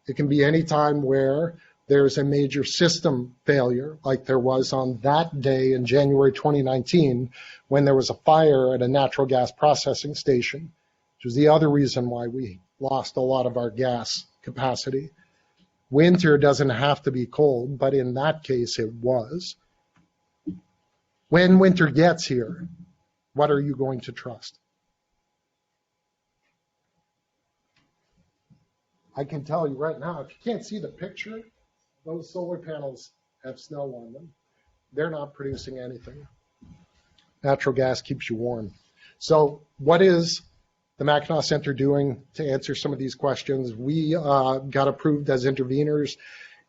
It can be any time where there's a major system failure, like there was on that day in January 2019, when there was a fire at a natural gas processing station, which was the other reason why we lost a lot of our gas capacity. Winter doesn't have to be cold, but in that case it was. When winter gets here, what are you going to trust? I can tell you right now, if you can't see the picture, those solar panels have snow on them. They're not producing anything. Natural gas keeps you warm. So what is the Mackinac Center doing to answer some of these questions? We got approved as interveners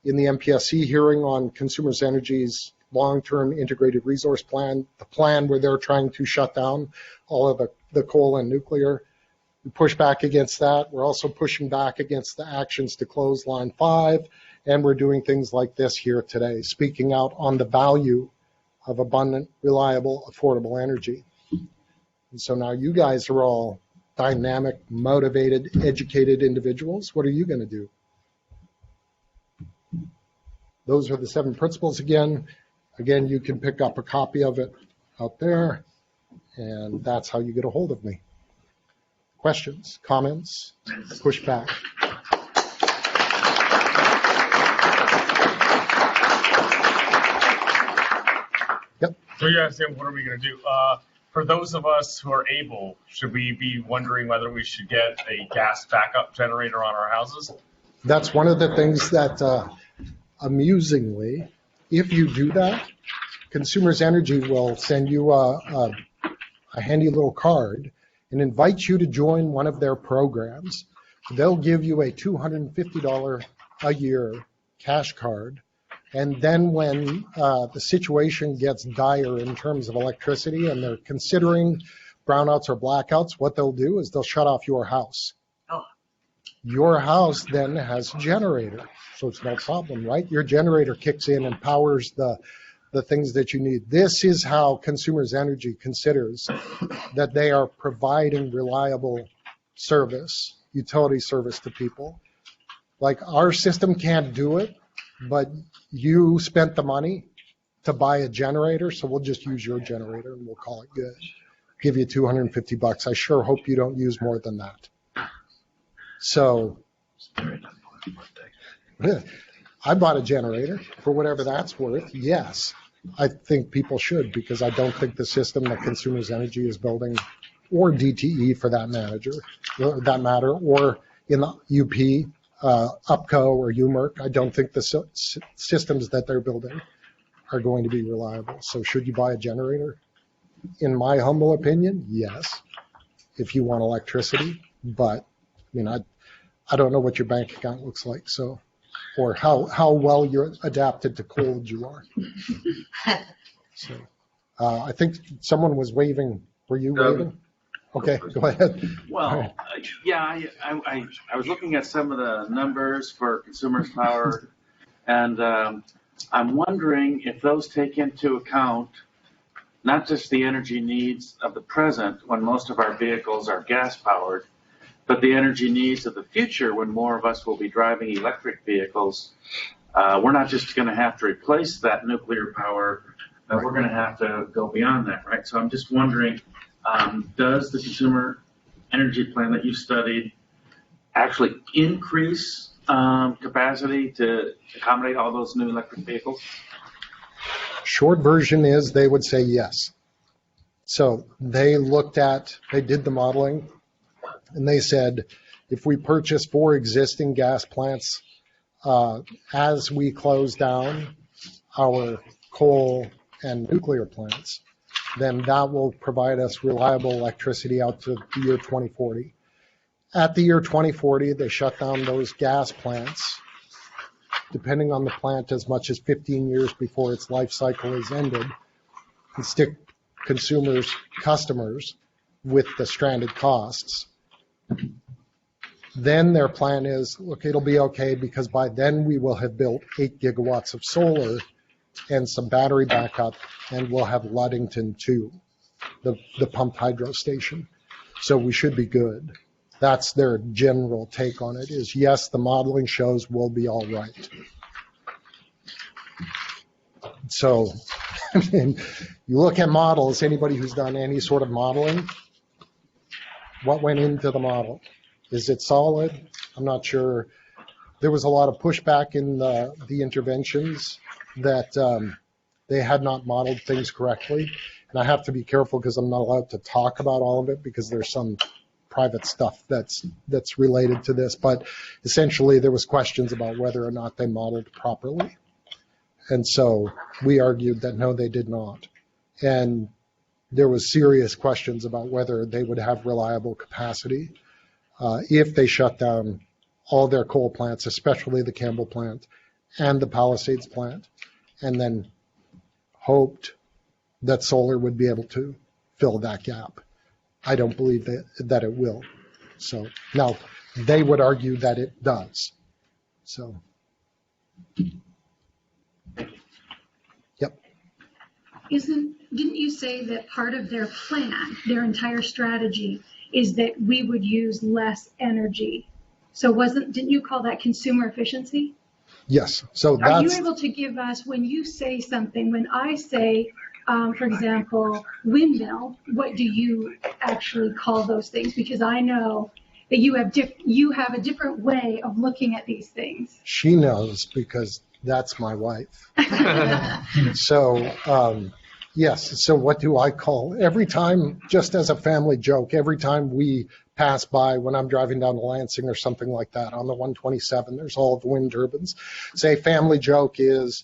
in the MPSC hearing on Consumers Energy's long-term integrated resource plan, the plan where they're trying to shut down all of the coal and nuclear. We push back against that. We're also pushing back against the actions to close Line 5, and we're doing things like this here today, speaking out on the value of abundant, reliable, affordable energy. And so now you guys are all dynamic, motivated, educated individuals. What are you going to do? Those are the 7 principles again. Again, you can pick up a copy of it out there, and that's how you get a hold of me. Questions, comments, pushback? Yep. So you asked him, what are we going to do? For those of us who are able, should we be wondering whether we should get a gas backup generator on our houses? That's one of the things that, amusingly, if you do that, Consumers Energy will send you a handy little card and invite you to join one of their programs. They'll give you a $250 a year cash card. And then when the situation gets dire in terms of electricity and they're considering brownouts or blackouts, what they'll do is they'll shut off your house. Oh. Your house then has a generator, so it's no problem, right? Your generator kicks in and powers the things that you need. This is how Consumers Energy considers that they are providing reliable service, utility service to people. Like our system can't do it, but you spent the money to buy a generator, so we'll just use your generator and we'll call it good. Give you $250. I sure hope you don't use more than that. So I bought a generator for whatever that's worth. Yes, I think people should, because I don't think the system that Consumers Energy is building, or DTE for that matter, or in the UP, UPCO or UMERC, I don't think the systems that they're building are going to be reliable. So should you buy a generator? In my humble opinion, yes, if you want electricity. But I mean, I don't know what your bank account looks like, so, or how well you're adapted to cold you are. So I think someone was waving. Were you waving? Okay, go ahead. Well, yeah, I was looking at some of the numbers for consumers' power, and I'm wondering if those take into account not just the energy needs of the present when most of our vehicles are gas-powered, but the energy needs of the future when more of us will be driving electric vehicles. We're not just going to have to replace that nuclear power, but we're going to have to go beyond that, right? So I'm just wondering, does the consumer energy plan that you studied actually increase capacity to accommodate all those new electric vehicles? Short version is they would say yes. So they did the modeling, and they said, if we purchase 4 existing gas plants, as we close down our coal and nuclear plants, then that will provide us reliable electricity out to the year 2040. At the year 2040, they shut down those gas plants, depending on the plant, as much as 15 years before its life cycle is ended, and stick customers with the stranded costs. Then their plan is, look, it'll be okay because by then we will have built 8 gigawatts of solar and some battery backup, and we'll have Ludington 2, the pumped hydro station. So we should be good. That's their general take on it, is yes, the modeling shows we'll be all right. So you look at models, anybody who's done any sort of modeling, what went into the model? Is it solid? I'm not sure. There was a lot of pushback in the interventions that they had not modeled things correctly. And I have to be careful because I'm not allowed to talk about all of it because there's some private stuff that's related to this. But essentially, there was questions about whether or not they modeled properly. And so we argued that no, they did not. And there was serious questions about whether they would have reliable capacity if they shut down all their coal plants, especially the Campbell plant and the Palisades plant, and then hoped that solar would be able to fill that gap. I don't believe that it will. So now they would argue that it does. So, yep. Didn't you say that part of their plan, their entire strategy, is that we would use less energy? So didn't you call that consumer efficiency? Yes. So are you able to give us, when you say something, when I say, for example, windmill, what do you actually call those things? Because I know that you have a different way of looking at these things. She knows because that's my wife. So, yes. So what do I call every time, just as a family joke, every time we pass by when I'm driving down to Lansing or something like that on the 127, there's all of the wind turbines. Say family joke is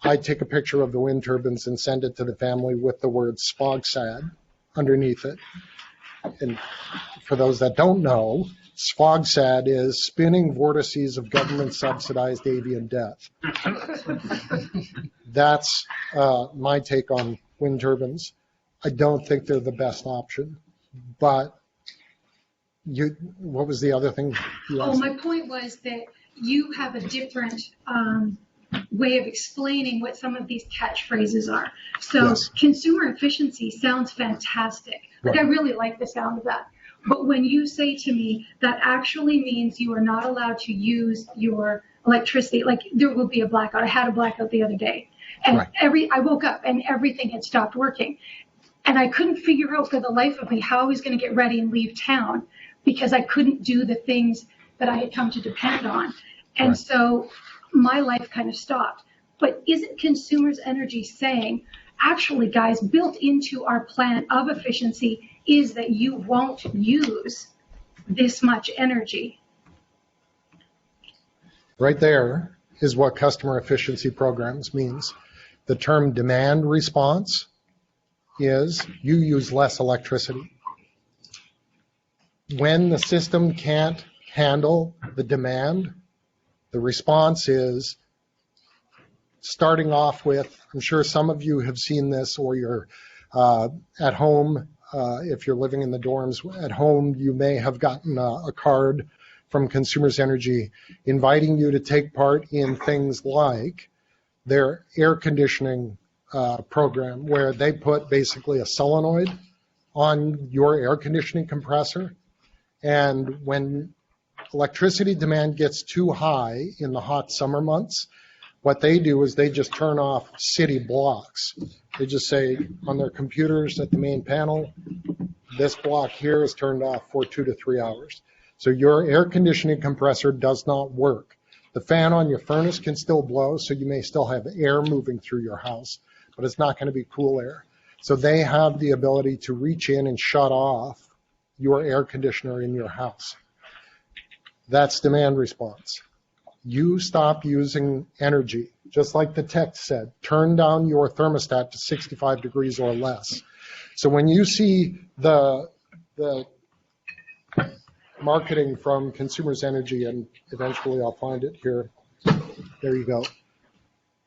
I take a picture of the wind turbines and send it to the family with the word SPOGSAD underneath it. And for those that don't know, SPOGSAD is spinning vortices of government subsidized avian death. That's my take on wind turbines. I don't think they're the best option, but what was the other thing you asked? My point was that you have a different way of explaining what some of these catchphrases are. So yes. Consumer efficiency sounds fantastic. Like, right. I really like the sound of that. But when you say to me that actually means you are not allowed to use your electricity, like there will be a blackout. I had a blackout the other day, and right. I woke up and everything had stopped working. And I couldn't figure out for the life of me how I was going to get ready and leave town because I couldn't do the things that I had come to depend on. And right. So my life kind of stopped. But isn't Consumers Energy saying, actually, guys, built into our plan of efficiency is that you won't use this much energy? Right there is what customer efficiency programs means. The term demand response is you use less electricity. When the system can't handle the demand, the response is starting off with, I'm sure some of you have seen this, or you're at home, if you're living in the dorms at home, you may have gotten a card from Consumers Energy inviting you to take part in things like their air conditioning program, where they put basically a solenoid on your air conditioning compressor. And when electricity demand gets too high in the hot summer months, what they do is they just turn off city blocks. They just say on their computers at the main panel, this block here is turned off for 2 to 3 hours. So your air conditioning compressor does not work. The fan on your furnace can still blow, so you may still have air moving through your house, but it's not going to be cool air. So they have the ability to reach in and shut off your air conditioner in your house. That's demand response. You stop using energy, just like the text said, turn down your thermostat to 65 degrees or less. So when you see the marketing from Consumers Energy, and eventually I'll find it here, there you go.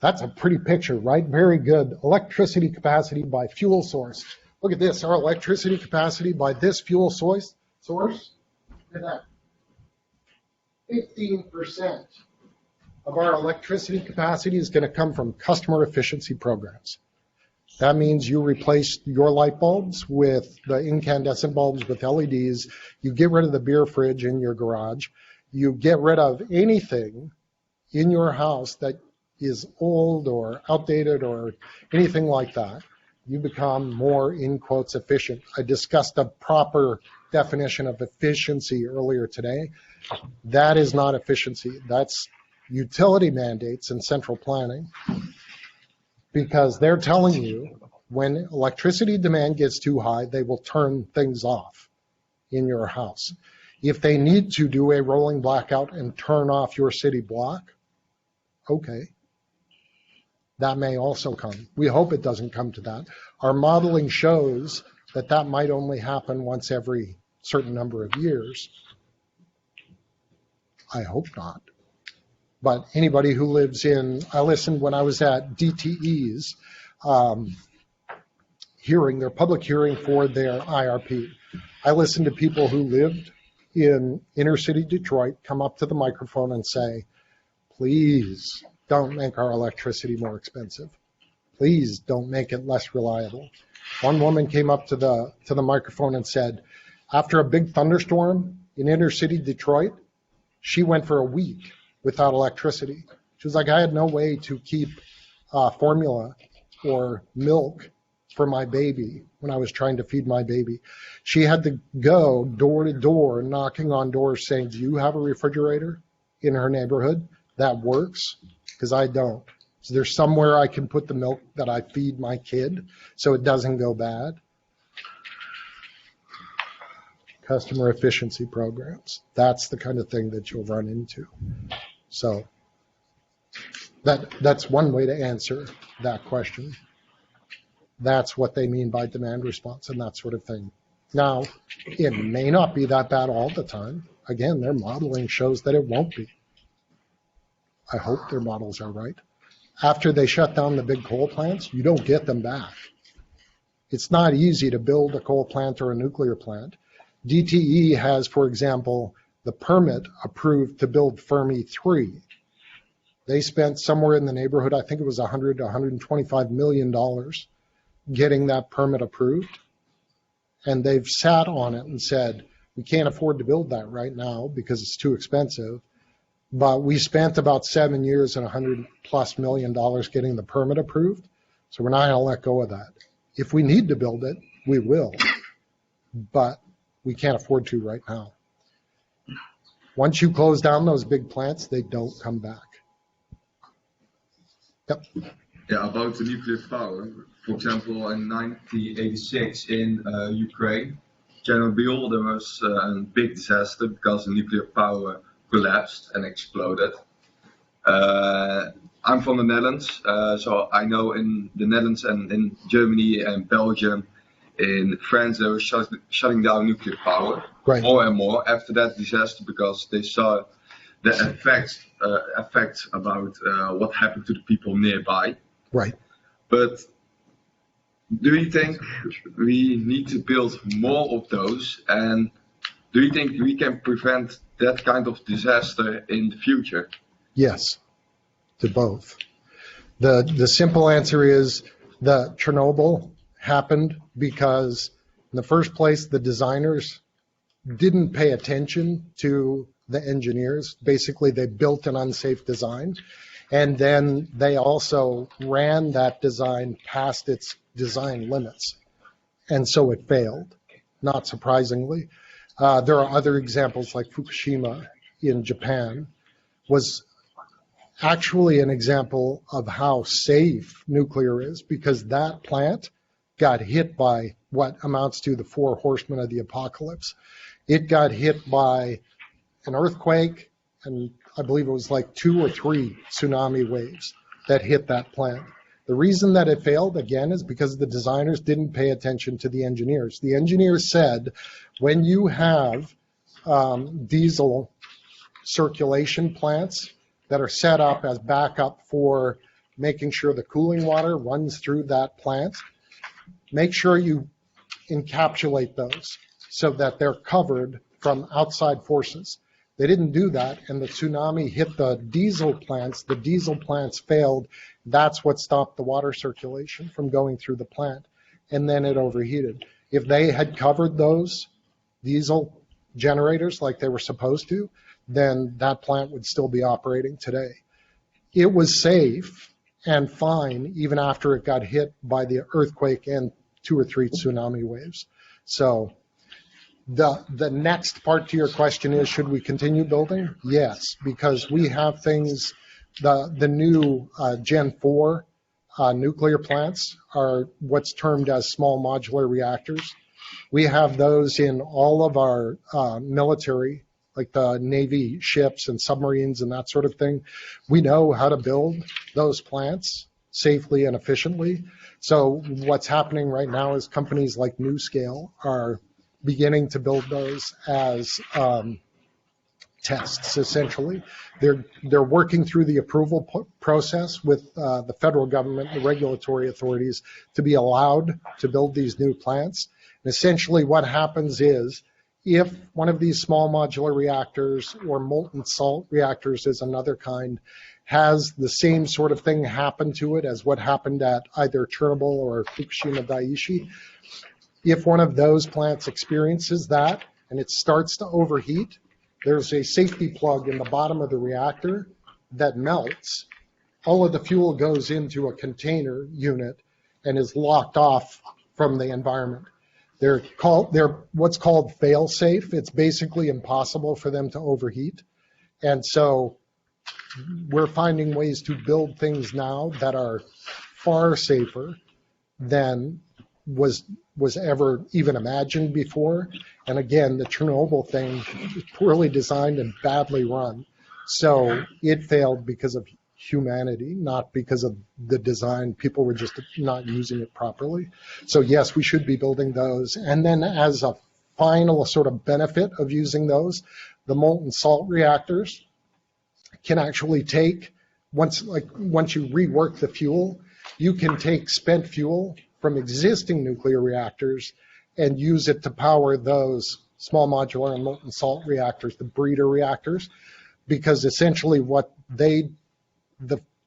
That's a pretty picture, right? Very good. Electricity capacity by fuel source. Look at this, our electricity capacity by this fuel source. Look at that. 15% of our electricity capacity is going to come from customer efficiency programs. That means you replace your light bulbs with the incandescent bulbs with LEDs. You get rid of the beer fridge in your garage. You get rid of anything in your house that is old or outdated or anything like that. You become more, in quotes, efficient. I discussed a proper definition of efficiency earlier today. That is not efficiency. That's utility mandates and central planning. because they're telling you when electricity demand gets too high, they will turn things off in your house. If they need to do a rolling blackout and turn off your city block, okay, that may also come. We hope it doesn't come to that. Our modeling shows that that might only happen once every certain number of years. I hope not. But anybody who lives in, I listened when I was at DTE's hearing, their public hearing for their IRP. I listened to people who lived in inner city Detroit come up to the microphone and say, please don't make our electricity more expensive. Please don't make it less reliable. One woman came up to the microphone and said, after a big thunderstorm in inner city Detroit, she went for a week without electricity. She was like, I had no way to keep formula or milk for my baby when I was trying to feed my baby. She had to go door to door, knocking on doors saying, do you have a refrigerator in her neighborhood that works? Because I don't. So there's somewhere I can put the milk that I feed my kid so it doesn't go bad. Customer efficiency programs. That's the kind of thing that you'll run into. So that's one way to answer that question. That's what they mean by demand response and that sort of thing. Now, it may not be that bad all the time. Again, their modeling shows that it won't be. I hope their models are right. After they shut down the big coal plants, you don't get them back. It's not easy to build a coal plant or a nuclear plant. DTE has, for example, the permit approved to build Fermi 3. They spent somewhere in the neighborhood, I think it was $100 to $125 million getting that permit approved. And they've sat on it and said, we can't afford to build that right now because it's too expensive. But we spent about 7 years and $100+ million getting the permit approved. So we're not going to let go of that. If we need to build it, we will. But we can't afford to right now. Once you close down those big plants, they don't come back. Yep. Yeah, about the nuclear power. For example, in 1986 in Ukraine, Chernobyl, there was a big disaster because the nuclear power collapsed and exploded. I'm from the Netherlands, so I know in the Netherlands and in Germany and Belgium, in France, they were shutting down nuclear power more and more after that disaster because they saw the effects about what happened to the people nearby. Right. But do you think we need to build more of those? And do you think we can prevent that kind of disaster in the future? Yes, to both. The simple answer is that Chernobyl happened because in the first place, the designers didn't pay attention to the engineers. Basically, they built an unsafe design. And then they also ran that design past its design limits. And so it failed, not surprisingly. There are other examples like Fukushima in Japan was actually an example of how safe nuclear is because that plant got hit by what amounts to the 4 horsemen of the apocalypse. It got hit by an earthquake, and I believe it was like 2 or 3 tsunami waves that hit that plant. The reason that it failed, again, is because the designers didn't pay attention to the engineers. The engineers said, when you have diesel circulation plants that are set up as backup for making sure the cooling water runs through that plant, make sure you encapsulate those so that they're covered from outside forces. They didn't do that, and the tsunami hit the diesel plants. The diesel plants failed. That's what stopped the water circulation from going through the plant, and then it overheated. If they had covered those diesel generators like they were supposed to, then that plant would still be operating today. It was safe and fine even after it got hit by the earthquake and 2 or 3 tsunami waves. So the next part to your question is, should we continue building? Yes, because we have things, the new Gen 4 nuclear plants are what's termed as small modular reactors. We have those in all of our military, like the Navy ships and submarines and that sort of thing. We know how to build those plants safely and efficiently. So what's happening right now is companies like NuScale are beginning to build those as tests, essentially. They're working through the approval process with the federal government, the regulatory authorities, to be allowed to build these new plants. And essentially what happens is, if one of these small modular reactors, or molten salt reactors is another kind, has the same sort of thing happen to it as what happened at either Chernobyl or Fukushima Daiichi, if one of those plants experiences that and it starts to overheat, there's a safety plug in the bottom of the reactor that melts. All of the fuel goes into a container unit and is locked off from the environment. They're what's called fail-safe. It's basically impossible for them to overheat. And so we're finding ways to build things now that are far safer than was ever even imagined before. And again, the Chernobyl thing is poorly designed and badly run. So it failed because of humanity, not because of the design. People were just not using it properly. So yes, we should be building those. And then as a final sort of benefit of using those, the molten salt reactors can actually take, once you rework the fuel, you can take spent fuel from existing nuclear reactors and use it to power those small modular and molten salt reactors, the breeder reactors, because essentially what the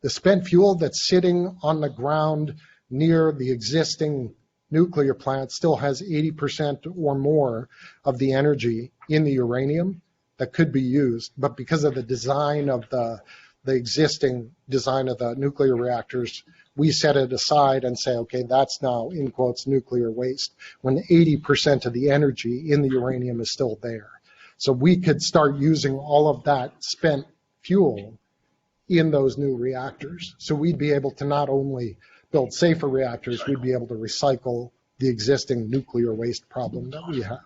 spent fuel that's sitting on the ground near the existing nuclear plant still has 80% or more of the energy in the uranium that could be used. But because of the design of the existing design of the nuclear reactors, we set it aside and say, okay, that's now, in quotes, nuclear waste, when 80% of the energy in the uranium is still there. So we could start using all of that spent fuel in those new reactors. So we'd be able to not only build safer reactors, we'd be able to recycle the existing nuclear waste problem that we have.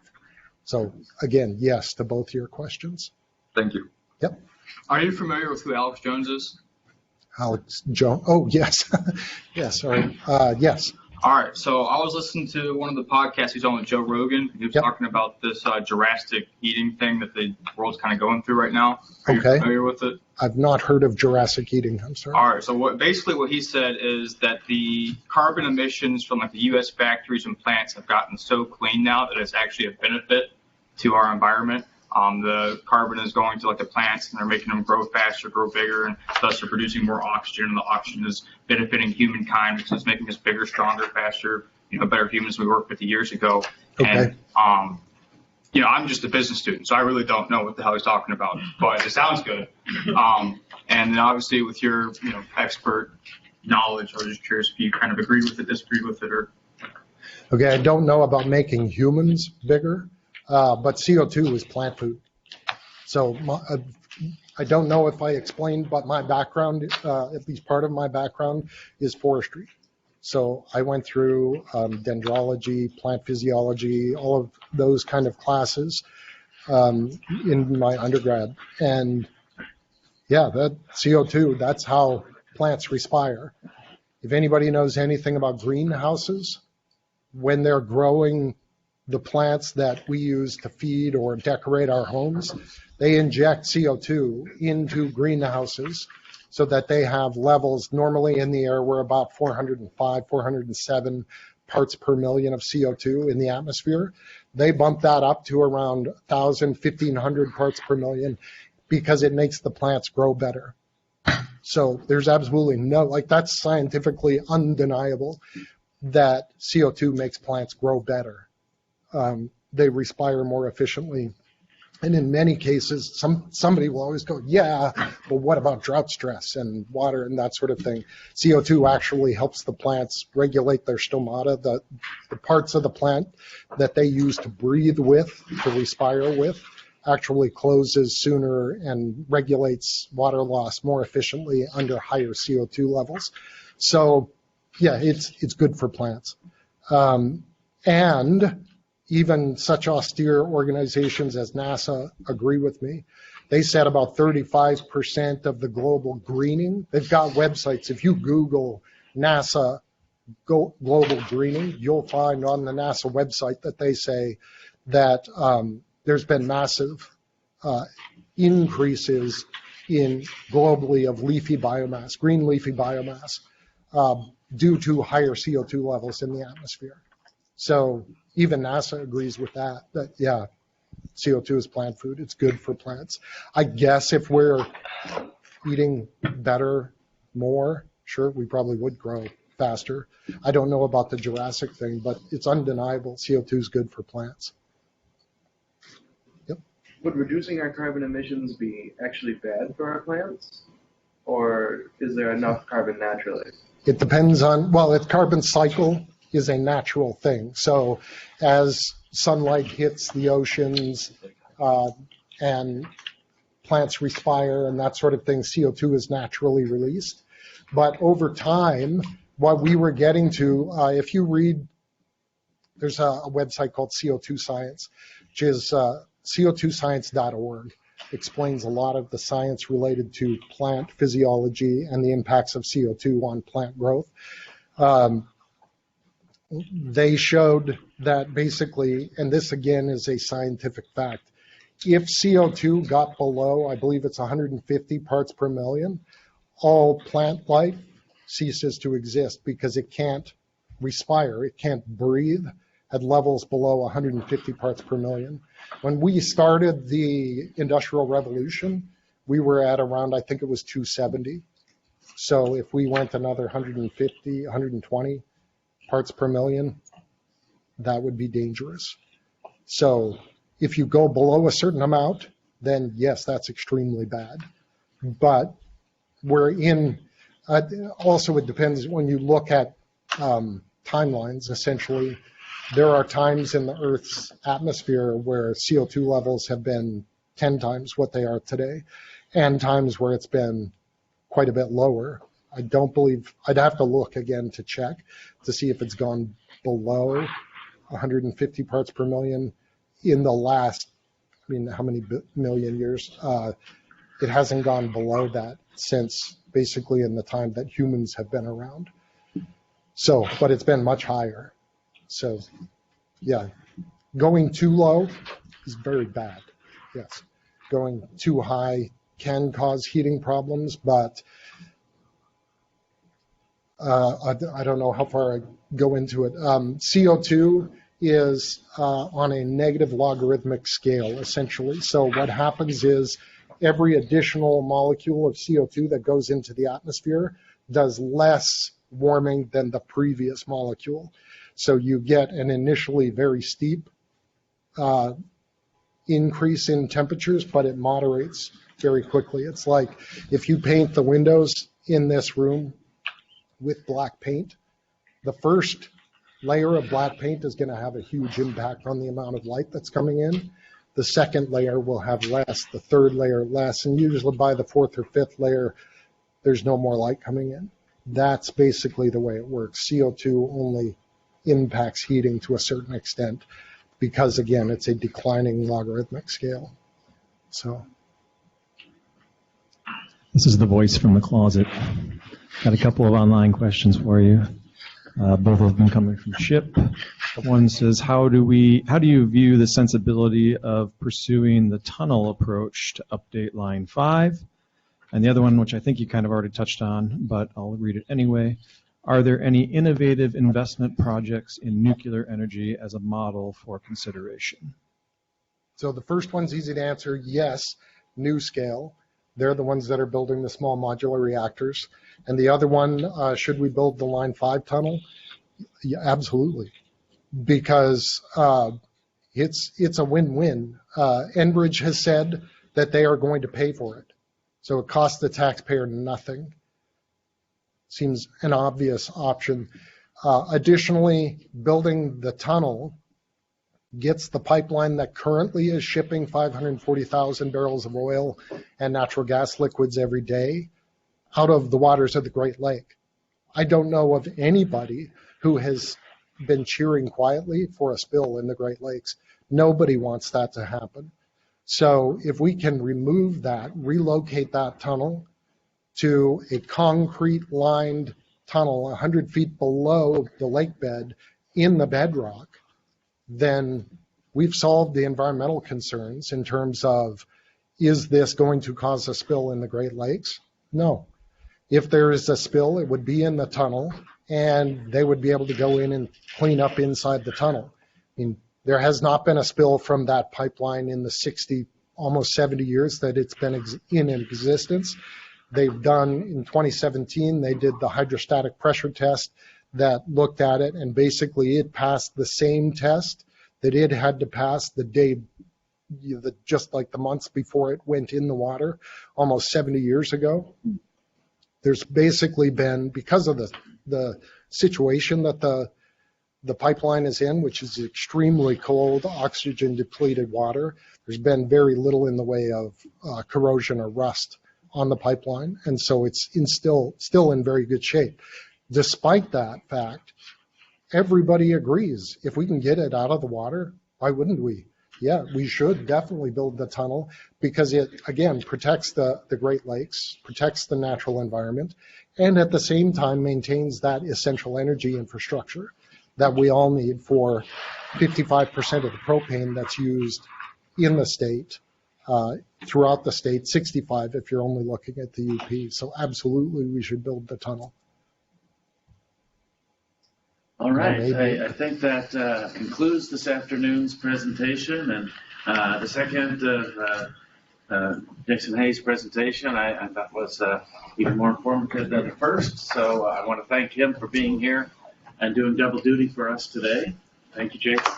So again, yes to both your questions. Thank you. Yep. Are you familiar with who Alex Jones is? Alex Jones. Oh, yes. Yes, sorry. Yes. All right. So I was listening to one of the podcasts he's on with Joe Rogan. He was talking about this Jurassic eating thing that the world's kind of going through right now. Are you familiar with it? I've not heard of Jurassic eating. I'm sorry. All right. So basically what he said is that the carbon emissions from like the U.S. factories and plants have gotten so clean now that it's actually a benefit to our environment. The carbon is going to like the plants and they're making them grow faster, grow bigger, and thus they're producing more oxygen, and the oxygen is benefiting humankind because it's making us bigger, stronger, faster, better humans we were 50 years ago. Okay. And, I'm just a business student, so I really don't know what the hell he's talking about, but it sounds good. And then obviously with your, expert knowledge, I was just curious if you kind of agreed with it, disagreed with it, or. Okay, I don't know about making humans bigger. But CO2 is plant food. So I don't know if I explained, but my background, at least part of my background, is forestry. So I went through dendrology, plant physiology, all of those kind of classes in my undergrad. And yeah, that CO2, that's how plants respire. If anybody knows anything about greenhouses, when they're growing the plants that we use to feed or decorate our homes, they inject CO2 into greenhouses so that they have levels normally in the air. We're about 405, 407 parts per million of CO2 in the atmosphere. They bump that up to around 1,000, 1,500 parts per million because it makes the plants grow better. So there's absolutely that's scientifically undeniable that CO2 makes plants grow better. They respire more efficiently. And in many cases, somebody will always go, yeah, but what about drought stress and water and that sort of thing? CO2 actually helps the plants regulate their stomata, the parts of the plant that they use to breathe with, to respire with, actually closes sooner and regulates water loss more efficiently under higher CO2 levels. So yeah, it's good for plants. And even such austere organizations as NASA agree with me. They said about 35% of the global greening, they've got websites. If you Google NASA global greening, you'll find on the NASA website that they say that there's been massive increases in globally of leafy biomass, green leafy biomass, due to higher CO2 levels in the atmosphere. So even NASA agrees with that yeah, CO2 is plant food. It's good for plants. I guess if we're eating better, more, sure, we probably would grow faster. I don't know about the Jurassic thing, but it's undeniable CO2 is good for plants. Yep. Would reducing our carbon emissions be actually bad for our plants? Or is there enough carbon naturally? It depends on, well, its carbon cycle is a natural thing. So as sunlight hits the oceans and plants respire and that sort of thing, CO2 is naturally released. But over time, what we were getting to, if you read, there's a website called CO2 Science, which is co2science.org. Explains a lot of the science related to plant physiology and the impacts of CO2 on plant growth. They showed that basically, and this again is a scientific fact, if CO2 got below, I believe it's 150 parts per million, all plant life ceases to exist because it can't respire, it can't breathe at levels below 150 parts per million. When we started the Industrial Revolution, we were at around, I think it was 270. So if we went another 150, 120 parts per million, that would be dangerous. So if you go below a certain amount, then yes, that's extremely bad. But we're in, also it depends when you look at timelines, essentially, there are times in the Earth's atmosphere where CO2 levels have been 10 times what they are today, and times where it's been quite a bit lower. I don't believe, I'd have to look again to check to see if it's gone below 150 parts per million in the last, I mean, how many million years? It hasn't gone below that since basically in the time that humans have been around. So, but it's been much higher. So, yeah, going too low is very bad. Yes, going too high can cause heating problems, but I don't know how far I go into it. CO2 is on a negative logarithmic scale, essentially. So what happens is every additional molecule of CO2 that goes into the atmosphere does less warming than the previous molecule. So you get an initially very steep increase in temperatures, but it moderates very quickly. It's like if you paint the windows in this room with black paint, the first layer of black paint is going to have a huge impact on the amount of light that's coming in. The second layer will have less, the third layer less, and usually by the fourth or fifth layer, there's no more light coming in. That's basically the way it works. CO2 only impacts heating to a certain extent because, again, it's a declining logarithmic scale. So, this is the voice from the closet. Got a couple of online questions for you. Both of them coming from Chip. One says, how do you view the sensibility of pursuing the tunnel approach to update Line 5? And the other one, which I think you kind of already touched on, but I'll read it anyway. Are there any innovative investment projects in nuclear energy as a model for consideration? So the first one's easy to answer, yes, NuScale. They're the ones that are building the small modular reactors. And the other one, should we build the Line 5 tunnel? Yeah, absolutely. Because it's a win-win. Enbridge has said that they are going to pay for it. So it costs the taxpayer nothing. Seems an obvious option. Additionally, building the tunnel gets the pipeline that currently is shipping 540,000 barrels of oil and natural gas liquids every day out of the waters of the Great Lake. I don't know of anybody who has been cheering quietly for a spill in the Great Lakes. Nobody wants that to happen. So if we can remove that, relocate that tunnel to a concrete lined tunnel 100 feet below the lake bed in the bedrock, then we've solved the environmental concerns in terms of, is this going to cause a spill in the Great Lakes? No. If there is a spill, it would be in the tunnel, and they would be able to go in and clean up inside the tunnel. I mean, there has not been a spill from that pipeline in the 60, almost 70 years that it's been in existence. They've done, in 2017, they did the hydrostatic pressure test that looked at it, and basically it passed the same test that it had to pass the day, just like the months before it went in the water, almost 70 years ago. There's basically been, because of the situation that the pipeline is in, which is extremely cold, oxygen depleted water, there's been very little in the way of corrosion or rust on the pipeline, and so it's still in very good shape. Despite that fact, everybody agrees, if we can get it out of the water, why wouldn't we? Yeah, we should definitely build the tunnel, because it, again, protects the Great Lakes, protects the natural environment, and at the same time maintains that essential energy infrastructure that we all need for 55% of the propane that's used in the state, throughout the state, 65 if you're only looking at the UP. So absolutely, we should build the tunnel. All right, I think that concludes this afternoon's presentation, and the second of Jason Hayes' presentation I thought was even more informative than the first, so I want to thank him for being here and doing double duty for us today. Thank you, Jason.